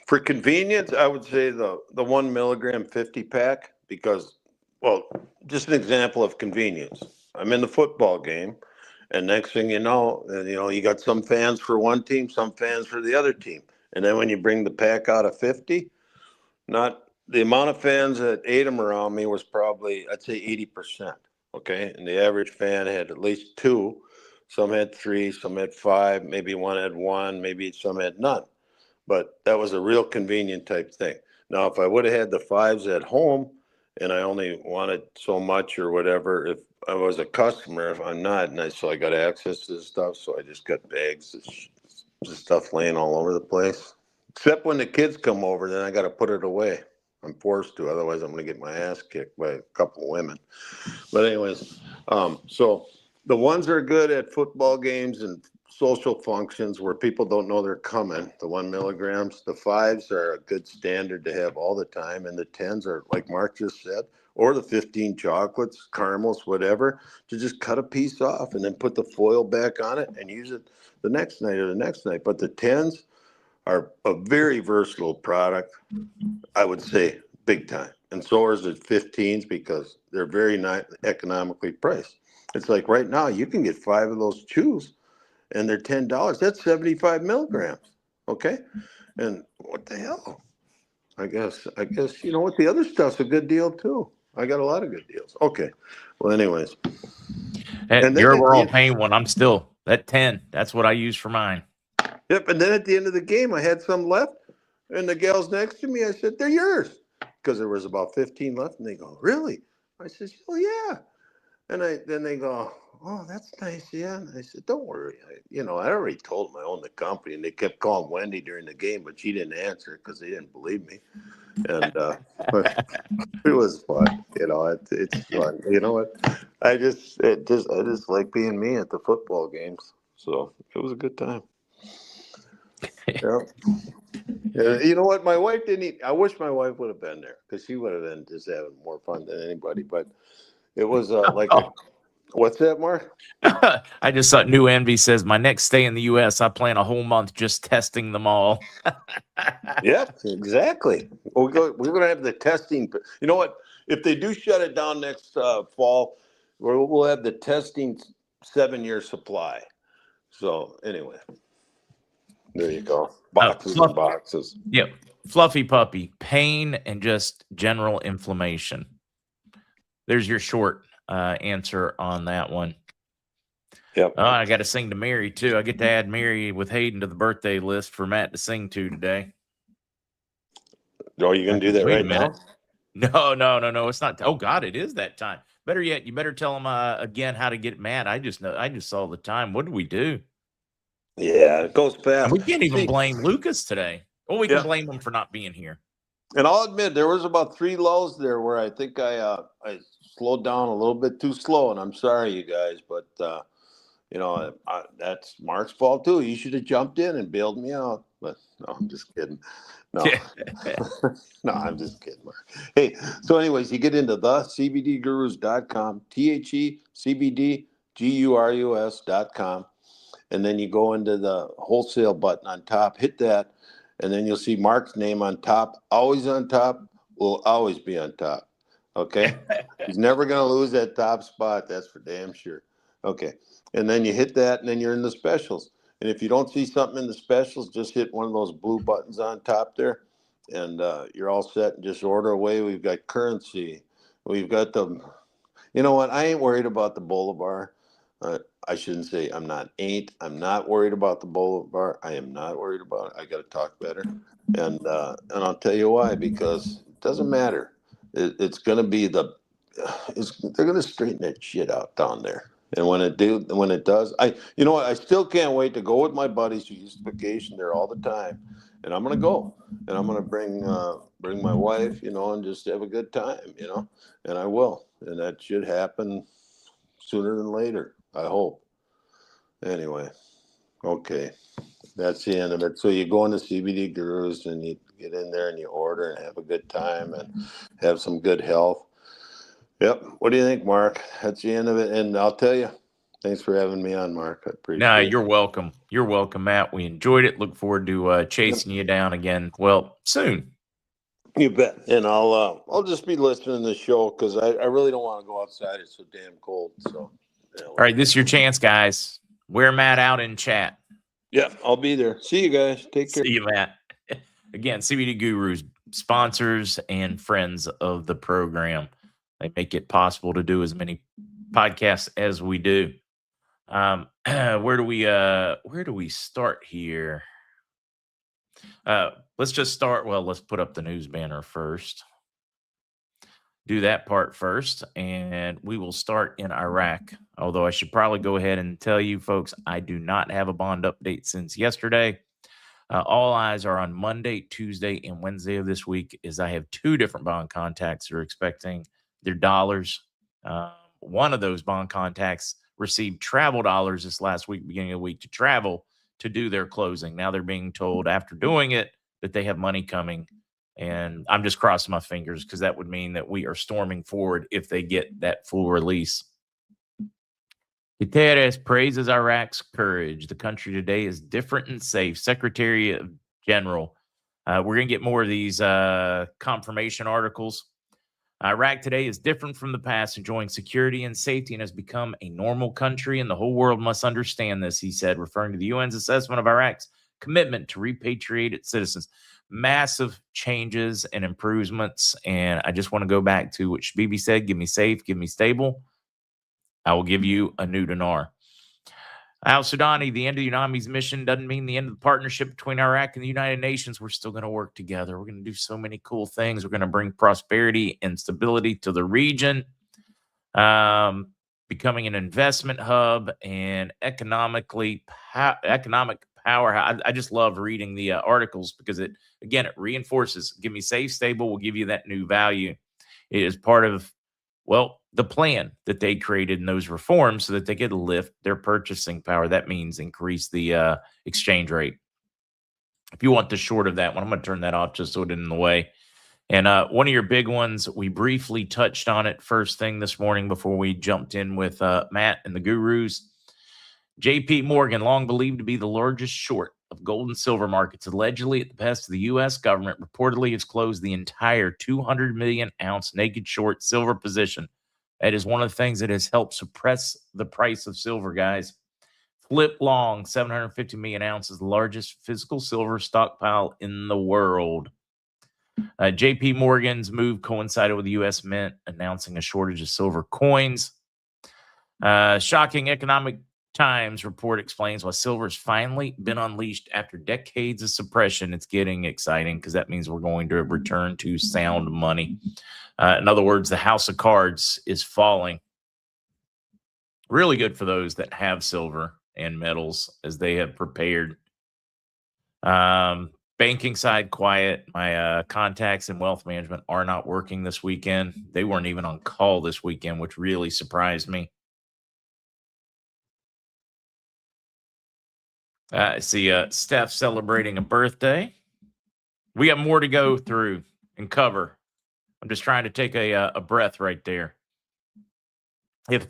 For convenience, I would say the 1 milligram 50 pack because, well, just an example of convenience. I'm in the football game, and next thing you got some fans for one team, some fans for the other team, and then when you bring the pack out of 50, not the amount of fans that ate them around me was probably, I'd say, 80%. Okay, and the average fan had at least two. Some had three, some had five, maybe one had one, maybe some had none, but that was a real convenient type thing. Now, if I would have had the fives at home and I only wanted so much or whatever, if I was a customer, if I'm not, so I got access to this stuff, so I just got bags of stuff laying all over the place. Except when the kids come over, then I got to put it away. I'm forced to, otherwise I'm going to get my ass kicked by a couple of women. But anyways, so the ones that are good at football games and social functions where people don't know they're coming, the 1 milligrams, the fives are a good standard to have all the time, and the tens are like Mark just said, or the 15 chocolates, caramels, whatever, to just cut a piece off and then put the foil back on it and use it the next night or the next night. But the tens are a very versatile product, I would say, big time. And so is the 15s because they're very not economically priced. It's like right now you can get 5 of those chews and they're $10. That's 75 milligrams. Okay. And what the hell? I guess you know what, the other stuff's a good deal too. I got a lot of good deals. Okay. Well, anyways. And then Your at the overall end, pain one, I'm still that 10. That's what I use for mine. yep, and then at the end of the game I had some left and the gals next to me, I said, they're yours. Because there was about 15 left. And they go, really? I said, oh yeah. And then they go, oh, that's nice, yeah. And I said, don't worry. I already told them I own the company, and they kept calling Wendy during the game, but she didn't answer because they didn't believe me. And it was fun. It's fun. You know what? I just like being me at the football games. So it was a good time. Yeah. Yeah, you know what? My wife didn't eat. I wish my wife would have been there because she would have been just having more fun than anybody. But it was like a Oh, What's that, Mark? I just saw New Envy says, my next stay in the U.S., I plan a whole month just testing them all. Yep, exactly. We're going to have the testing. You know what? If they do shut it down next fall, we'll have the testing 7-year supply. So anyway, there you go. Boxes and boxes. Yep. Fluffy puppy, pain and just general inflammation. There's your short answer on that one. Yep. Oh, I got to sing to Mary, too. I get to add Mary with Hayden to the birthday list for Matt to sing to today. Oh, you going to do that right now? No. It's not. Oh, God, it is that time. Better yet, you better tell him again how to get Matt. I just saw the time. What did we do? Yeah, it goes fast. And we can't even blame Lucas today. Well, we can blame him for not being here. And I'll admit, there was about 3 lulls there where I think I slowed down a little bit too slow, and I'm sorry, you guys, but that's Mark's fault too. He should have jumped in and bailed me out. But no, I'm just kidding. No, no, I'm just kidding, Mark. Hey, so anyways, you get into thecbdgurus.com, thecbdgurus.com, and then you go into the wholesale button on top, hit that, and then you'll see Mark's name on top, always on top, will always be on top. Okay? He's never going to lose that top spot. That's for damn sure. Okay. And then you hit that, and then you're in the specials. And if you don't see something in the specials, just hit one of those blue buttons on top there, and you're all set. And just order away. We've got currency. We've got the, you know what? I ain't worried about the Bolivar. I shouldn't say I'm not worried about the Bolivar. I am not worried about it. I got to talk better. And I'll tell you why, because it doesn't matter. It's going to be they're going to straighten that shit out down there. And when it does, you know what? I still can't wait to go with my buddies who used to vacation there all the time. And I'm going to go, and I'm going to bring my wife, and just have a good time, and I will. And that should happen sooner than later, I hope. Anyway, okay. That's the end of it. So you go into CBD Gurus and you get in there and you order and have a good time and have some good health. Yep. What do you think, Mark? That's the end of it. And I'll tell you, thanks for having me on, Mark. I appreciate it. You're welcome. You're welcome, Matt. We enjoyed it. Look forward to chasing you down again. Well, soon. You bet. And I'll just be listening to the show because I really don't want to go outside. It's so damn cold. So. All right, this is your chance, guys. Wear Matt out in chat. Yeah, I'll be there. See you guys. Take care. See you, Matt. Again, CBD Gurus, sponsors and friends of the program. They make it possible to do as many podcasts as we do. Where do we start here? Let's just start. Well, let's put up the news banner first. Do that part first, and we will start in Iraq. Although I should probably go ahead and tell you folks, I do not have a bond update since yesterday. All eyes are on Monday, Tuesday, and Wednesday of this week, as I have 2 different bond contacts that are expecting their dollars. One of those bond contacts received travel dollars this last week, beginning of the week, to travel to do their closing. Now they're being told after doing it that they have money coming. And I'm just crossing my fingers because that would mean that we are storming forward if they get that full release. Guterres praises Iraq's courage. The country today is different and safe. Secretary General. We're going to get more of these confirmation articles. Iraq today is different from the past, enjoying security and safety, and has become a normal country, and the whole world must understand this, he said, referring to the UN's assessment of Iraq's commitment to repatriate its citizens. Massive changes and improvements, and I just want to go back to what Bibi said, give me safe, give me stable. I will give you a new dinar. Al-Sudani, the end of the UNAMI's mission doesn't mean the end of the partnership between Iraq and the United Nations. We're still going to work together. We're going to do so many cool things. We're going to bring prosperity and stability to the region, becoming an investment hub and economic power. I just love reading the articles because it reinforces, give me safe, stable, we'll give you that new value. It is part of, the plan that they created in those reforms so that they could lift their purchasing power. That means increase the exchange rate. If you want the short of that one, I'm going to turn that off just so it isn't in the way. And one of your big ones, we briefly touched on it first thing this morning before we jumped in with Matt and the Gurus. JP Morgan, long believed to be the largest short of gold and silver markets, allegedly at the behest of the U.S. government, reportedly has closed the entire 200 million ounce naked short silver position. That is one of the things that has helped suppress the price of silver, guys. Flip long, 750 million ounces, the largest physical silver stockpile in the world. JP Morgan's move coincided with the U.S. Mint announcing a shortage of silver coins. Shocking economic Times report explains why silver's finally been unleashed after decades of suppression. It's getting exciting because that means we're going to return to sound money. In other words, the house of cards is falling. Really good for those that have silver and metals as they have prepared. Banking side, quiet. My contacts in wealth management are not working this weekend. They weren't even on call this weekend, which really surprised me. I see Steph celebrating a birthday. We got more to go through and cover. I'm just trying to take a breath right there. If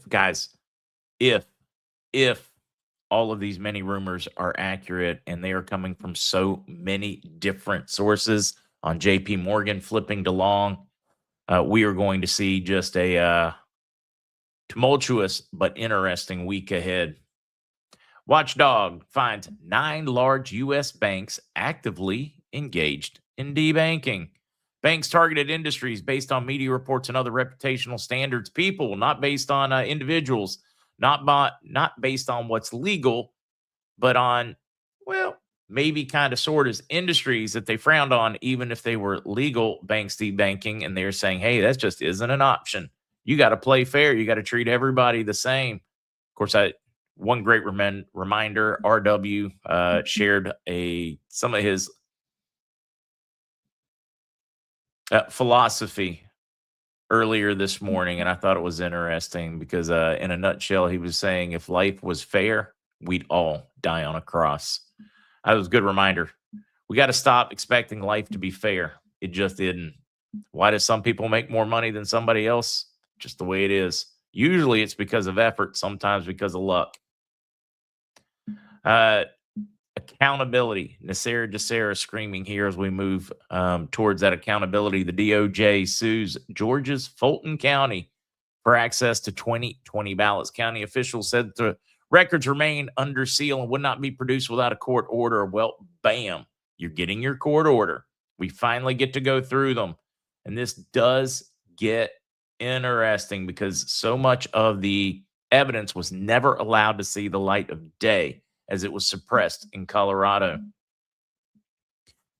all of these many rumors are accurate and they are coming from so many different sources on JP Morgan flipping to long, we are going to see just a tumultuous but interesting week ahead. Watchdog finds 9 large U.S. banks actively engaged in debanking. Banks targeted industries based on media reports and other reputational standards. People, not based on individuals, not based on what's legal, but on, well, maybe kind of sort of industries that they frowned on, even if they were legal banks debanking. And they're saying, hey, that just isn't an option. You got to play fair. You got to treat everybody the same. Of course, one great reminder, RW shared some of his philosophy earlier this morning, and I thought it was interesting because in a nutshell, he was saying if life was fair, we'd all die on a cross. That was a good reminder. We got to stop expecting life to be fair. It just isn't. Why do some people make more money than somebody else? Just the way it is. Usually it's because of effort, sometimes because of luck. Accountability. Nasser Jassera screaming here as we move towards that accountability. The DOJ sues Georgia's Fulton County for access to 2020 ballots. County officials said the records remain under seal and would not be produced without a court order. Well, bam, you're getting your court order. We finally get to go through them. And this does get interesting because so much of the evidence was never allowed to see the light of day as it was suppressed in Colorado.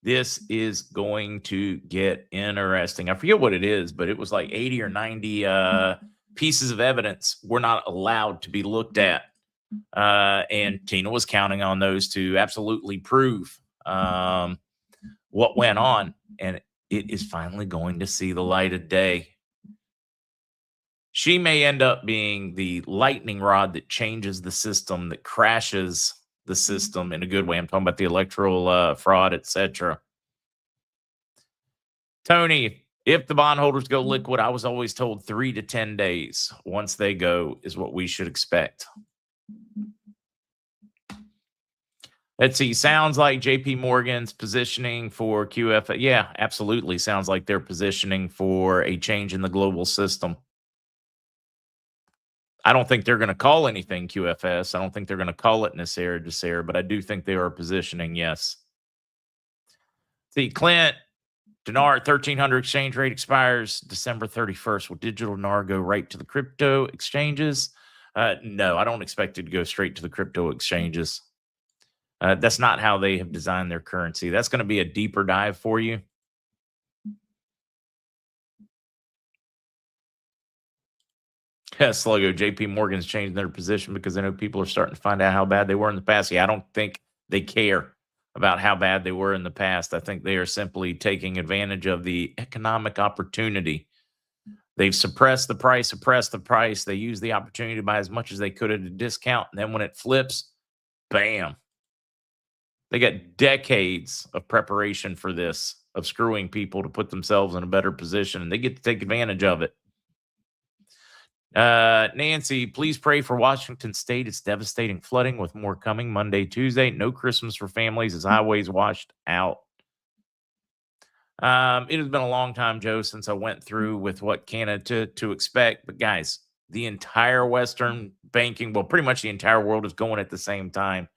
This is going to get interesting. I forget what it is, but it was like 80 or 90 pieces of evidence were not allowed to be looked at. And Tina was counting on those to absolutely prove what went on. And it is finally going to see the light of day. She may end up being the lightning rod that changes the system, that crashes the system in a good way. I'm talking about the electoral fraud, etc. Tony, if the bondholders go liquid, I was always told 3 to 10 days. Once they go is what we should expect. Let's see. Sounds like JP Morgan's positioning for QF. Yeah, absolutely. Sounds like they're positioning for a change in the global system. I don't think they're going to call anything QFS. I don't think they're going to call it Nasser Jassera, but I do think they are positioning, yes. See, Clint, dinar at 1,300 exchange rate expires December 31st. Will digital dinar go right to the crypto exchanges? No, I don't expect it to go straight to the crypto exchanges. That's not how they have designed their currency. That's going to be a deeper dive for you. Sluggo, JP Morgan's changing their position because I know people are starting to find out how bad they were in the past. Yeah, I don't think they care about how bad they were in the past. I think they are simply taking advantage of the economic opportunity. They've suppressed the price. They use the opportunity to buy as much as they could at a discount. And then when it flips, bam. They got decades of preparation for this. of screwing people to put themselves in a better position, and they get to take advantage of it. Nancy, please pray for Washington State. It's devastating flooding with more coming Monday, Tuesday. No Christmas for families as highways washed out. It has been a long time, Joe, since I went through with what Canada to expect. But guys, the entire Western banking, well, pretty much the entire world is going at the same time.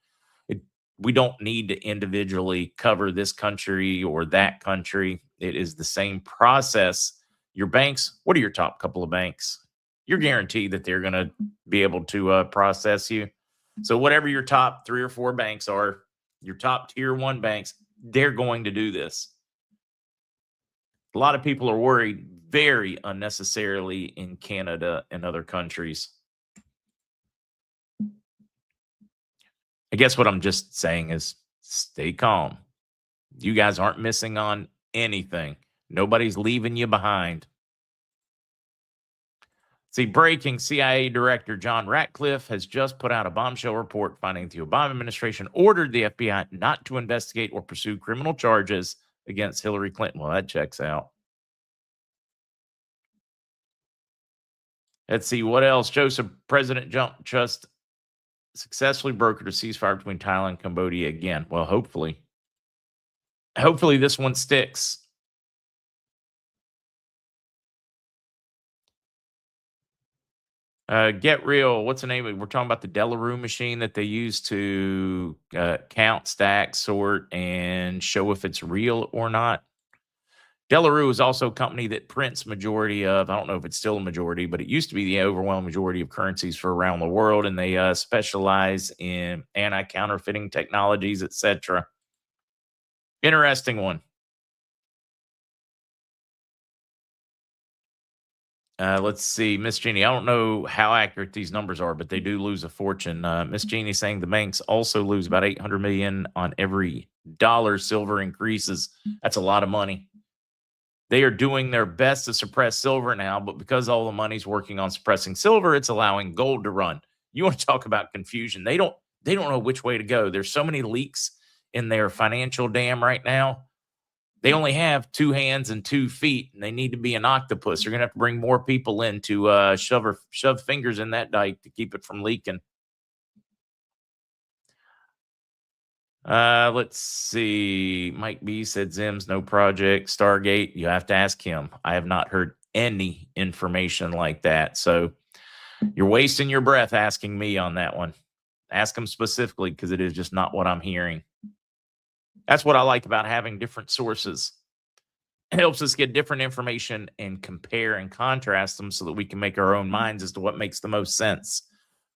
We don't need to individually cover this country or that country. It is the same process. Your banks, what are your top couple of banks? You're guaranteed that they're going to be able to process you. So whatever your top 3 or 4 banks are, your top tier 1 banks, they're going to do this. A lot of people are worried very unnecessarily in Canada and other countries. I guess what I'm just saying is stay calm. You guys aren't missing on anything. Nobody's leaving you behind. See, breaking CIA Director John Ratcliffe has just put out a bombshell report finding the Obama administration ordered the FBI not to investigate or pursue criminal charges against Hillary Clinton. Well, that checks out. Let's see what else. Joseph, President just successfully brokered a ceasefire between Thailand and Cambodia again. Well, hopefully this one sticks. Get real. What's the name of it? We're talking about the Delarue machine that they use to count, stack, sort, and show if it's real or not. Delarue is also a company that prints majority of, I don't know if it's still a majority, but it used to be the overwhelming majority of currencies for around the world, and they specialize in anti-counterfeiting technologies, etc. Interesting one. Let's see. Miss Jeannie, I don't know how accurate these numbers are, but they do lose a fortune. Miss Jeannie saying the banks also lose about $800 million on every dollar silver increases. That's a lot of money. They are doing their best to suppress silver now, but because all the money's working on suppressing silver, it's allowing gold to run. You want to talk about confusion? They don't know which way to go. There's so many leaks in their financial dam right now. They only have 2 hands and 2 feet, and they need to be an octopus. They're going to have to bring more people in to shove fingers in that dike to keep it from leaking. Let's see. Mike B said Zim's no project. Stargate, you have to ask him. I have not heard any information like that. So you're wasting your breath asking me on that one. Ask him specifically because it is just not what I'm hearing. That's what I like about having different sources. It helps us get different information and compare and contrast them so that we can make our own minds as to what makes the most sense.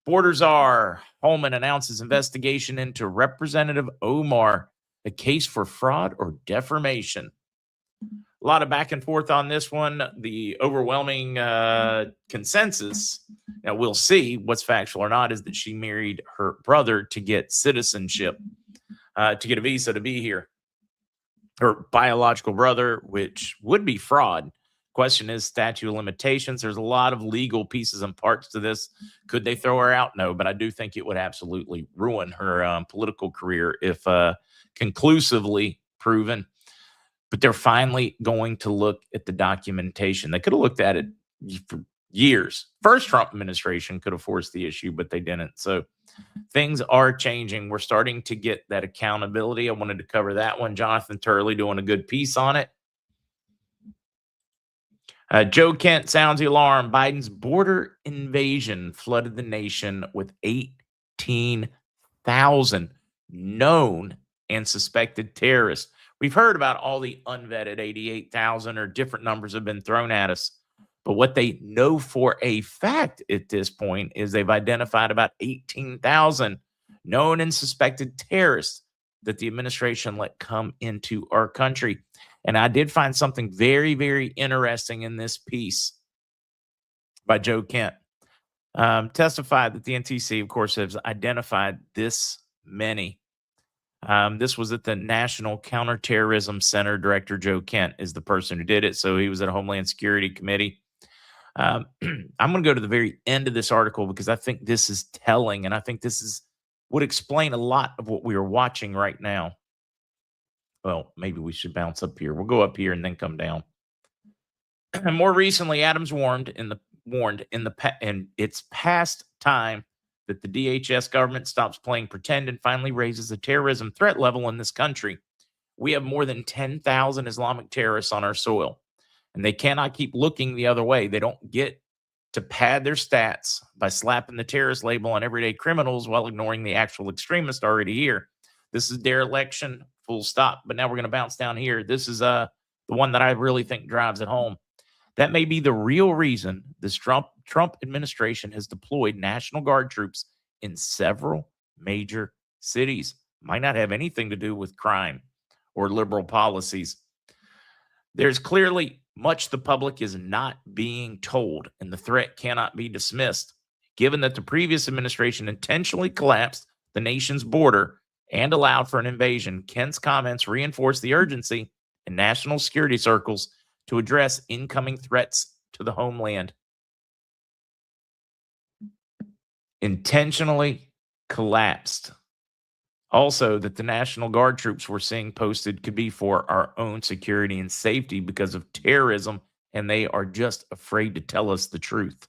Borders are. Holman announces investigation into Representative Omar, a case for fraud or defamation. A lot of back and forth on this one. The overwhelming consensus, now we'll see what's factual or not, is that she married her brother to get citizenship. To get a visa to be here. Her biological brother, which would be fraud. Question is statute of limitations. There's a lot of legal pieces and parts to this. Could they throw her out? No, but I do think it would absolutely ruin her political career if conclusively proven. But they're finally going to look at the documentation. They could have looked at it for years. First Trump administration could have forced the issue, but they didn't. So things are changing. We're starting to get that accountability. I wanted to cover that one. Jonathan Turley doing a good piece on it. Joe Kent sounds the alarm. Biden's border invasion flooded the nation with 18,000 known and suspected terrorists. We've heard about all the unvetted 88,000 or different numbers have been thrown at us. But what they know for a fact at this point is they've identified about 18,000 known and suspected terrorists that the administration let come into our country. And I did find something very, very interesting in this piece by Joe Kent. Testified that the NTC, of course, has identified this many. This was at the National Counterterrorism Center. Director Joe Kent is the person who did it. So he was at a Homeland Security Committee. I'm going to go to the very end of this article because I think this is telling, and I think this would explain a lot of what we are watching right now. Well, maybe we should bounce up here. We'll go up here and then come down. More recently, Adams and it's past time that the DHS government stops playing pretend and finally raises the terrorism threat level in this country. We have more than 10,000 Islamic terrorists on our soil, and they cannot keep looking the other way. They don't get to pad their stats by slapping the terrorist label on everyday criminals while ignoring the actual extremists already here. This is dereliction, full stop. But now we're going to bounce down here. This is the one that I really think drives it home. That may be the real reason this Trump administration has deployed National Guard troops in several major cities. Might not have anything to do with crime or liberal policies. There's clearly much the public is not being told, and the threat cannot be dismissed. Given that the previous administration intentionally collapsed the nation's border and allowed for an invasion, Kent's comments reinforce the urgency in national security circles to address incoming threats to the homeland. Intentionally collapsed. Also, that the National Guard troops we're seeing posted could be for our own security and safety because of terrorism, and they are just afraid to tell us the truth.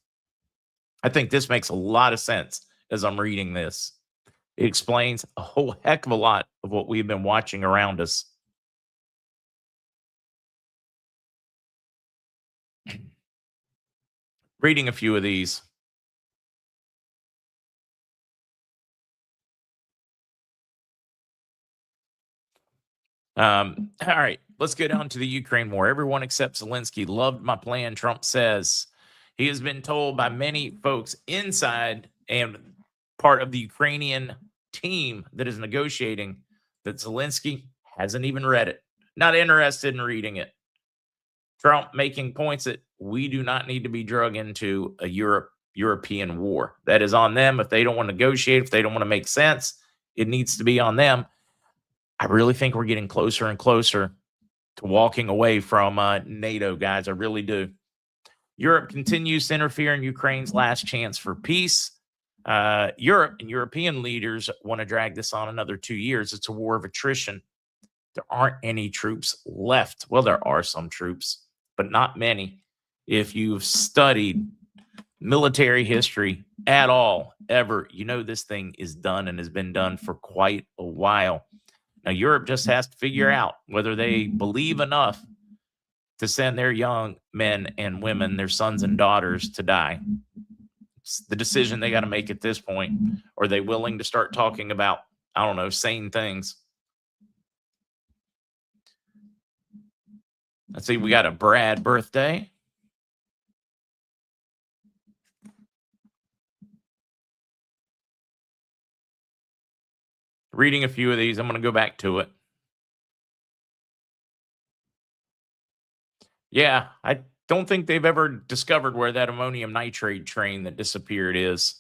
I think this makes a lot of sense as I'm reading this. It explains a whole heck of a lot of what we've been watching around us. Reading a few of these. All right, let's go down to the Ukraine war. Everyone except Zelensky loved my plan, Trump says. He has been told by many folks inside and part of the Ukrainian team that is negotiating that Zelensky hasn't even read it, not interested in reading it. Trump making points that we do not need to be drug into a European war. That is on them. If they don't want to negotiate, if they don't want to make sense, it needs to be on them. I really think we're getting closer and closer to walking away from NATO, guys. I really do. Europe continues to interfere in Ukraine's last chance for peace. Europe and European leaders want to drag this on another 2 years. It's a war of attrition. There aren't any troops left. Well, there are some troops, but not many. If you've studied military history at all, ever, you know this thing is done and has been done for quite a while. Now, Europe just has to figure out whether they believe enough to send their young men and women, their sons and daughters, to die. It's the decision they got to make at this point. Are they willing to start talking about, I don't know, sane things? Let's see, we got a Brad birthday. Reading a few of these, I'm going to go back to it. Yeah, I don't think they've ever discovered where that ammonium nitrate train that disappeared is.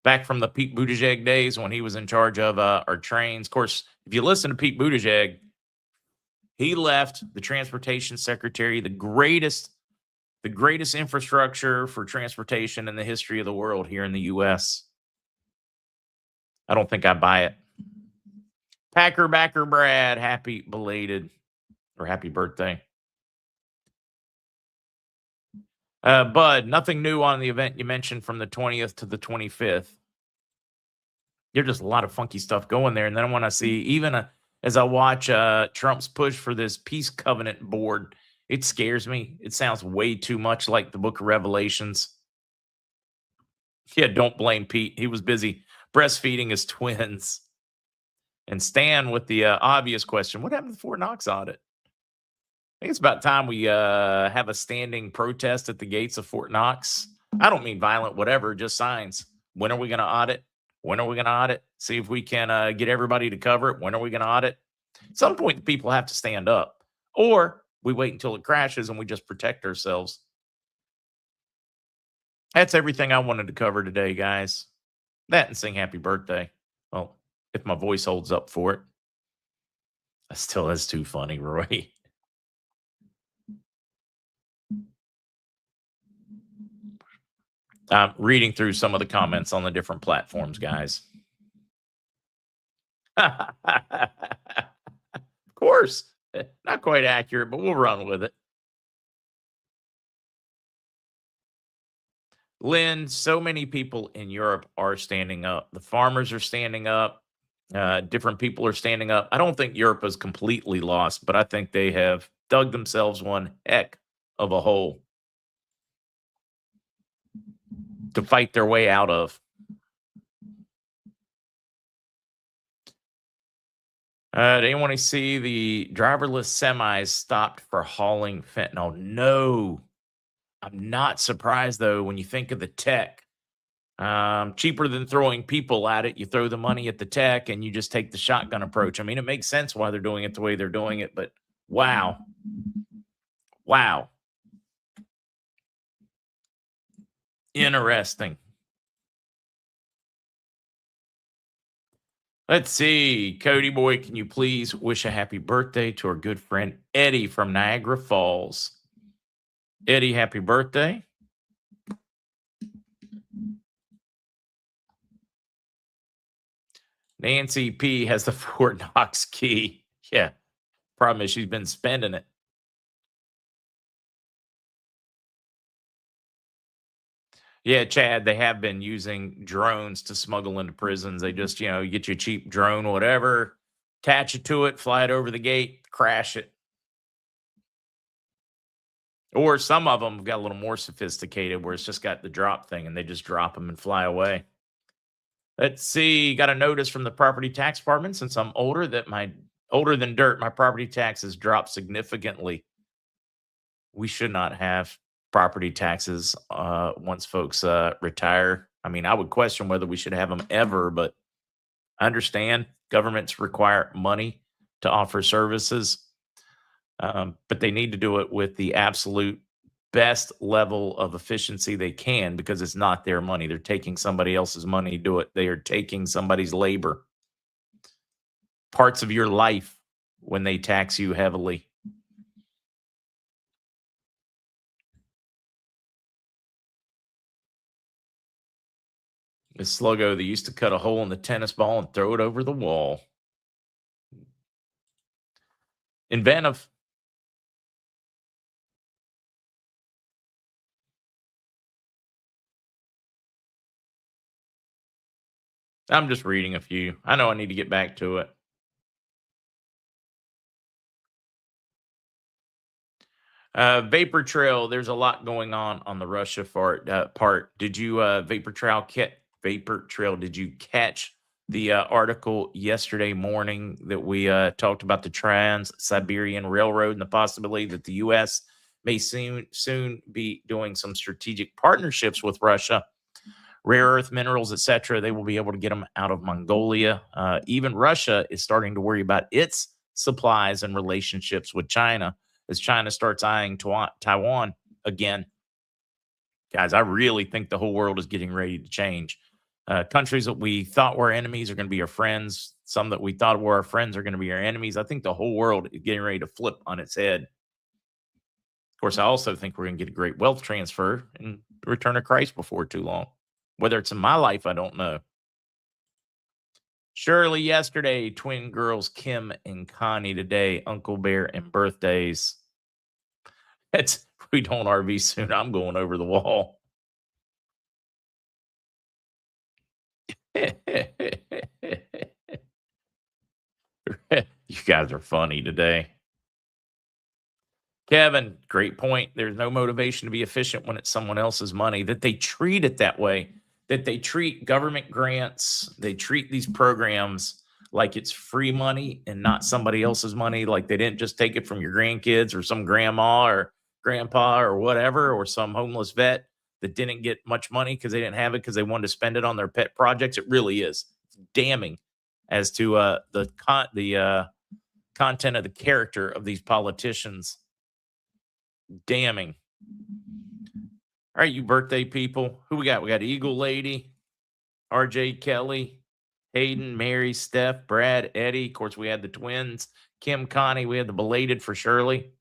Back from the Pete Buttigieg days when he was in charge of our trains. Of course, if you listen to Pete Buttigieg, he left the transportation secretary, the greatest infrastructure for transportation in the history of the world here in the U.S. I don't think I buy it. Packer backer Brad, happy belated or happy birthday. Bud, nothing new on the event you mentioned from the 20th to the 25th. There's just a lot of funky stuff going there. And then I want to see, even as I watch Trump's push for this peace covenant board, it scares me. It sounds way too much like the book of Revelations. Yeah, don't blame Pete. He was busy breastfeeding his twins. And Stan with the obvious question, what happened to the Fort Knox audit? I think it's about time we have a standing protest at the gates of Fort Knox. I don't mean violent, whatever, just signs. When are we going to audit? When are we going to audit? See if we can get everybody to cover it. When are we going to audit? At some point, the people have to stand up. Or we wait until it crashes and we just protect ourselves. That's everything I wanted to cover today, guys. That and sing happy birthday. Well, if my voice holds up for it. That's too funny, Roy. I'm reading through some of the comments on the different platforms, guys. course. Not quite accurate, but we'll run with it. Lynn, so many people in Europe are standing up. The farmers are standing up. Different people are standing up. I don't think Europe is completely lost, but I think they have dug themselves one heck of a hole to fight their way out of. Do anyone want to see the driverless semis stopped for hauling fentanyl? No. I'm not surprised, though, when you think of the tech. Cheaper than throwing people at it. You throw the money at the tech and you just take the shotgun approach. I mean, it makes sense why they're doing it the way they're doing it, but wow. Wow. Interesting. Let's see. Cody boy, can you please wish a happy birthday to our good friend Eddie from Niagara Falls? Eddie, happy birthday. Nancy P has the Fort Knox key. Yeah. Problem is she's been spending it. Yeah, Chad, they have been using drones to smuggle into prisons. They just, you get your cheap drone, whatever, attach it to it, fly it over the gate, crash it. Or some of them got a little more sophisticated where it's just got the drop thing and they just drop them and fly away. Let's see. Got a notice from the property tax department since I'm older than dirt, my property taxes dropped significantly. We should not have property taxes once folks retire. I mean, I would question whether we should have them ever, but I understand governments require money to offer services, but they need to do it with the absolute best level of efficiency they can because it's not their money. They're taking somebody else's money to do it. They are taking somebody's labor, parts of your life when they tax you heavily. This Sluggo, they used to cut a hole in the tennis ball and throw it over the wall. Inventive. I'm just reading a few. I know I need to get back to it. Vapor Trail, there's a lot going on the Russia part. Did you Vapor Trail did you catch the article yesterday morning that we talked about the Trans-Siberian Railroad and the possibility that the U.S. may soon be doing some strategic partnerships with Russia, rare earth minerals, etc. They will be able to get them out of Mongolia. Even Russia is starting to worry about its supplies and relationships with China as China starts eyeing Taiwan again. Guys, I really think the whole world is getting ready to change. Countries that we thought were enemies are going to be our friends. Some that we thought were our friends are going to be our enemies. I think the whole world is getting ready to flip on its head. Of course, I also think we're going to get a great wealth transfer and return of Christ before too long. Whether it's in my life, I don't know. Shirley yesterday, twin girls Kim and Connie today, Uncle Bear and birthdays. We don't RV soon. I'm going over the wall. You guys are funny today. Kevin, great point. There's no motivation to be efficient when it's someone else's money, that they treat it that way, that they treat government grants, they treat these programs like it's free money and not somebody else's money. Like they didn't just take it from your grandkids or some grandma or grandpa or whatever, or some homeless vet that didn't get much money because they didn't have it because they wanted to spend it on their pet projects. It really is. It's damning as to the content of the character of these politicians. Damning. All right, you birthday people. Who we got? We got Eagle Lady, RJ Kelly, Hayden, Mary, Steph, Brad, Eddie. Of course, we had the twins, Kim, Connie. We had the belated for Shirley.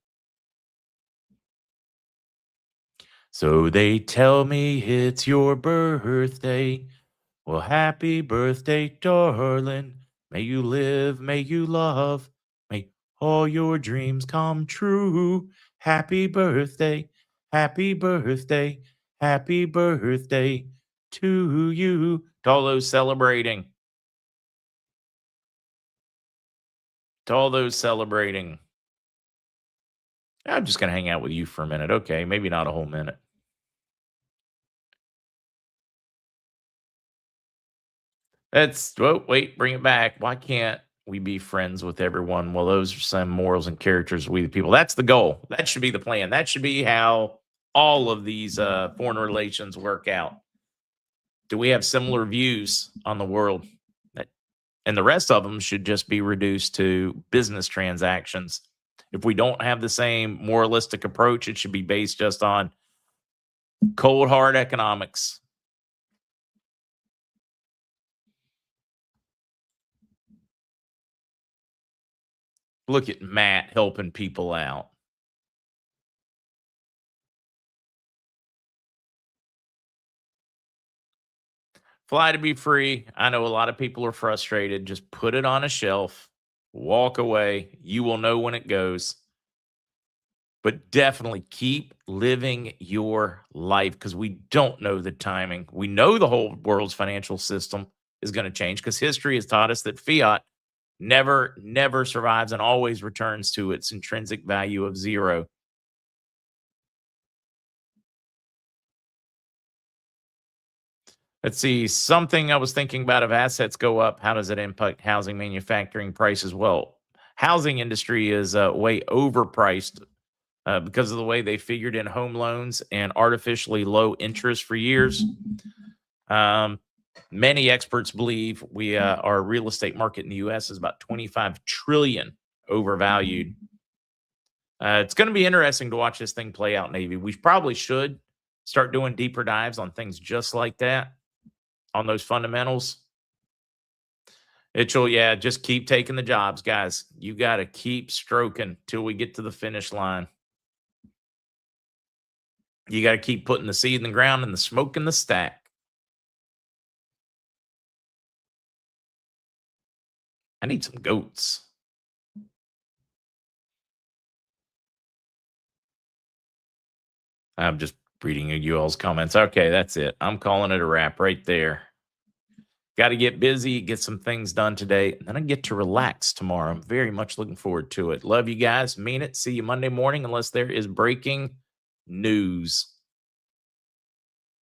So they tell me it's your birthday. Well, happy birthday, darling. May you live, may you love, may all your dreams come true. Happy birthday, happy birthday, happy birthday to you. To all those celebrating. To all those celebrating. I'm just going to hang out with you for a minute. Okay, maybe not a whole minute. Wait, bring it back. Why can't we be friends with everyone? Well, those are some morals and characters we the people. That's the goal. That should be the plan. That should be how all of these foreign relations work out. Do we have similar views on the world? And the rest of them should just be reduced to business transactions. If we don't have the same moralistic approach, it should be based just on cold, hard economics. Look at Matt helping people out. Fly to be free. I know a lot of people are frustrated. Just put it on a shelf, walk away. You will know when it goes. But definitely keep living your life because we don't know the timing. We know the whole world's financial system is going to change because history has taught us that fiat never survives and always returns to its intrinsic value of zero. Let's see. Something I was thinking about, if assets go up, how does it impact housing manufacturing prices? Well, housing industry is way overpriced because of the way they figured in home loans and artificially low interest for years. Many experts believe our real estate market in the U.S. is about 25 trillion overvalued. It's going to be interesting to watch this thing play out, Navy. We probably should start doing deeper dives on things just like that, on those fundamentals. Just keep taking the jobs, guys. You got to keep stroking till we get to the finish line. You got to keep putting the seed in the ground and the smoke in the stack. I need some goats. I'm just reading you all's comments. Okay, that's it. I'm calling it a wrap right there. Got to get busy, get some things done today, and then I get to relax tomorrow. I'm very much looking forward to it. Love you guys. Mean it. See you Monday morning unless there is breaking news.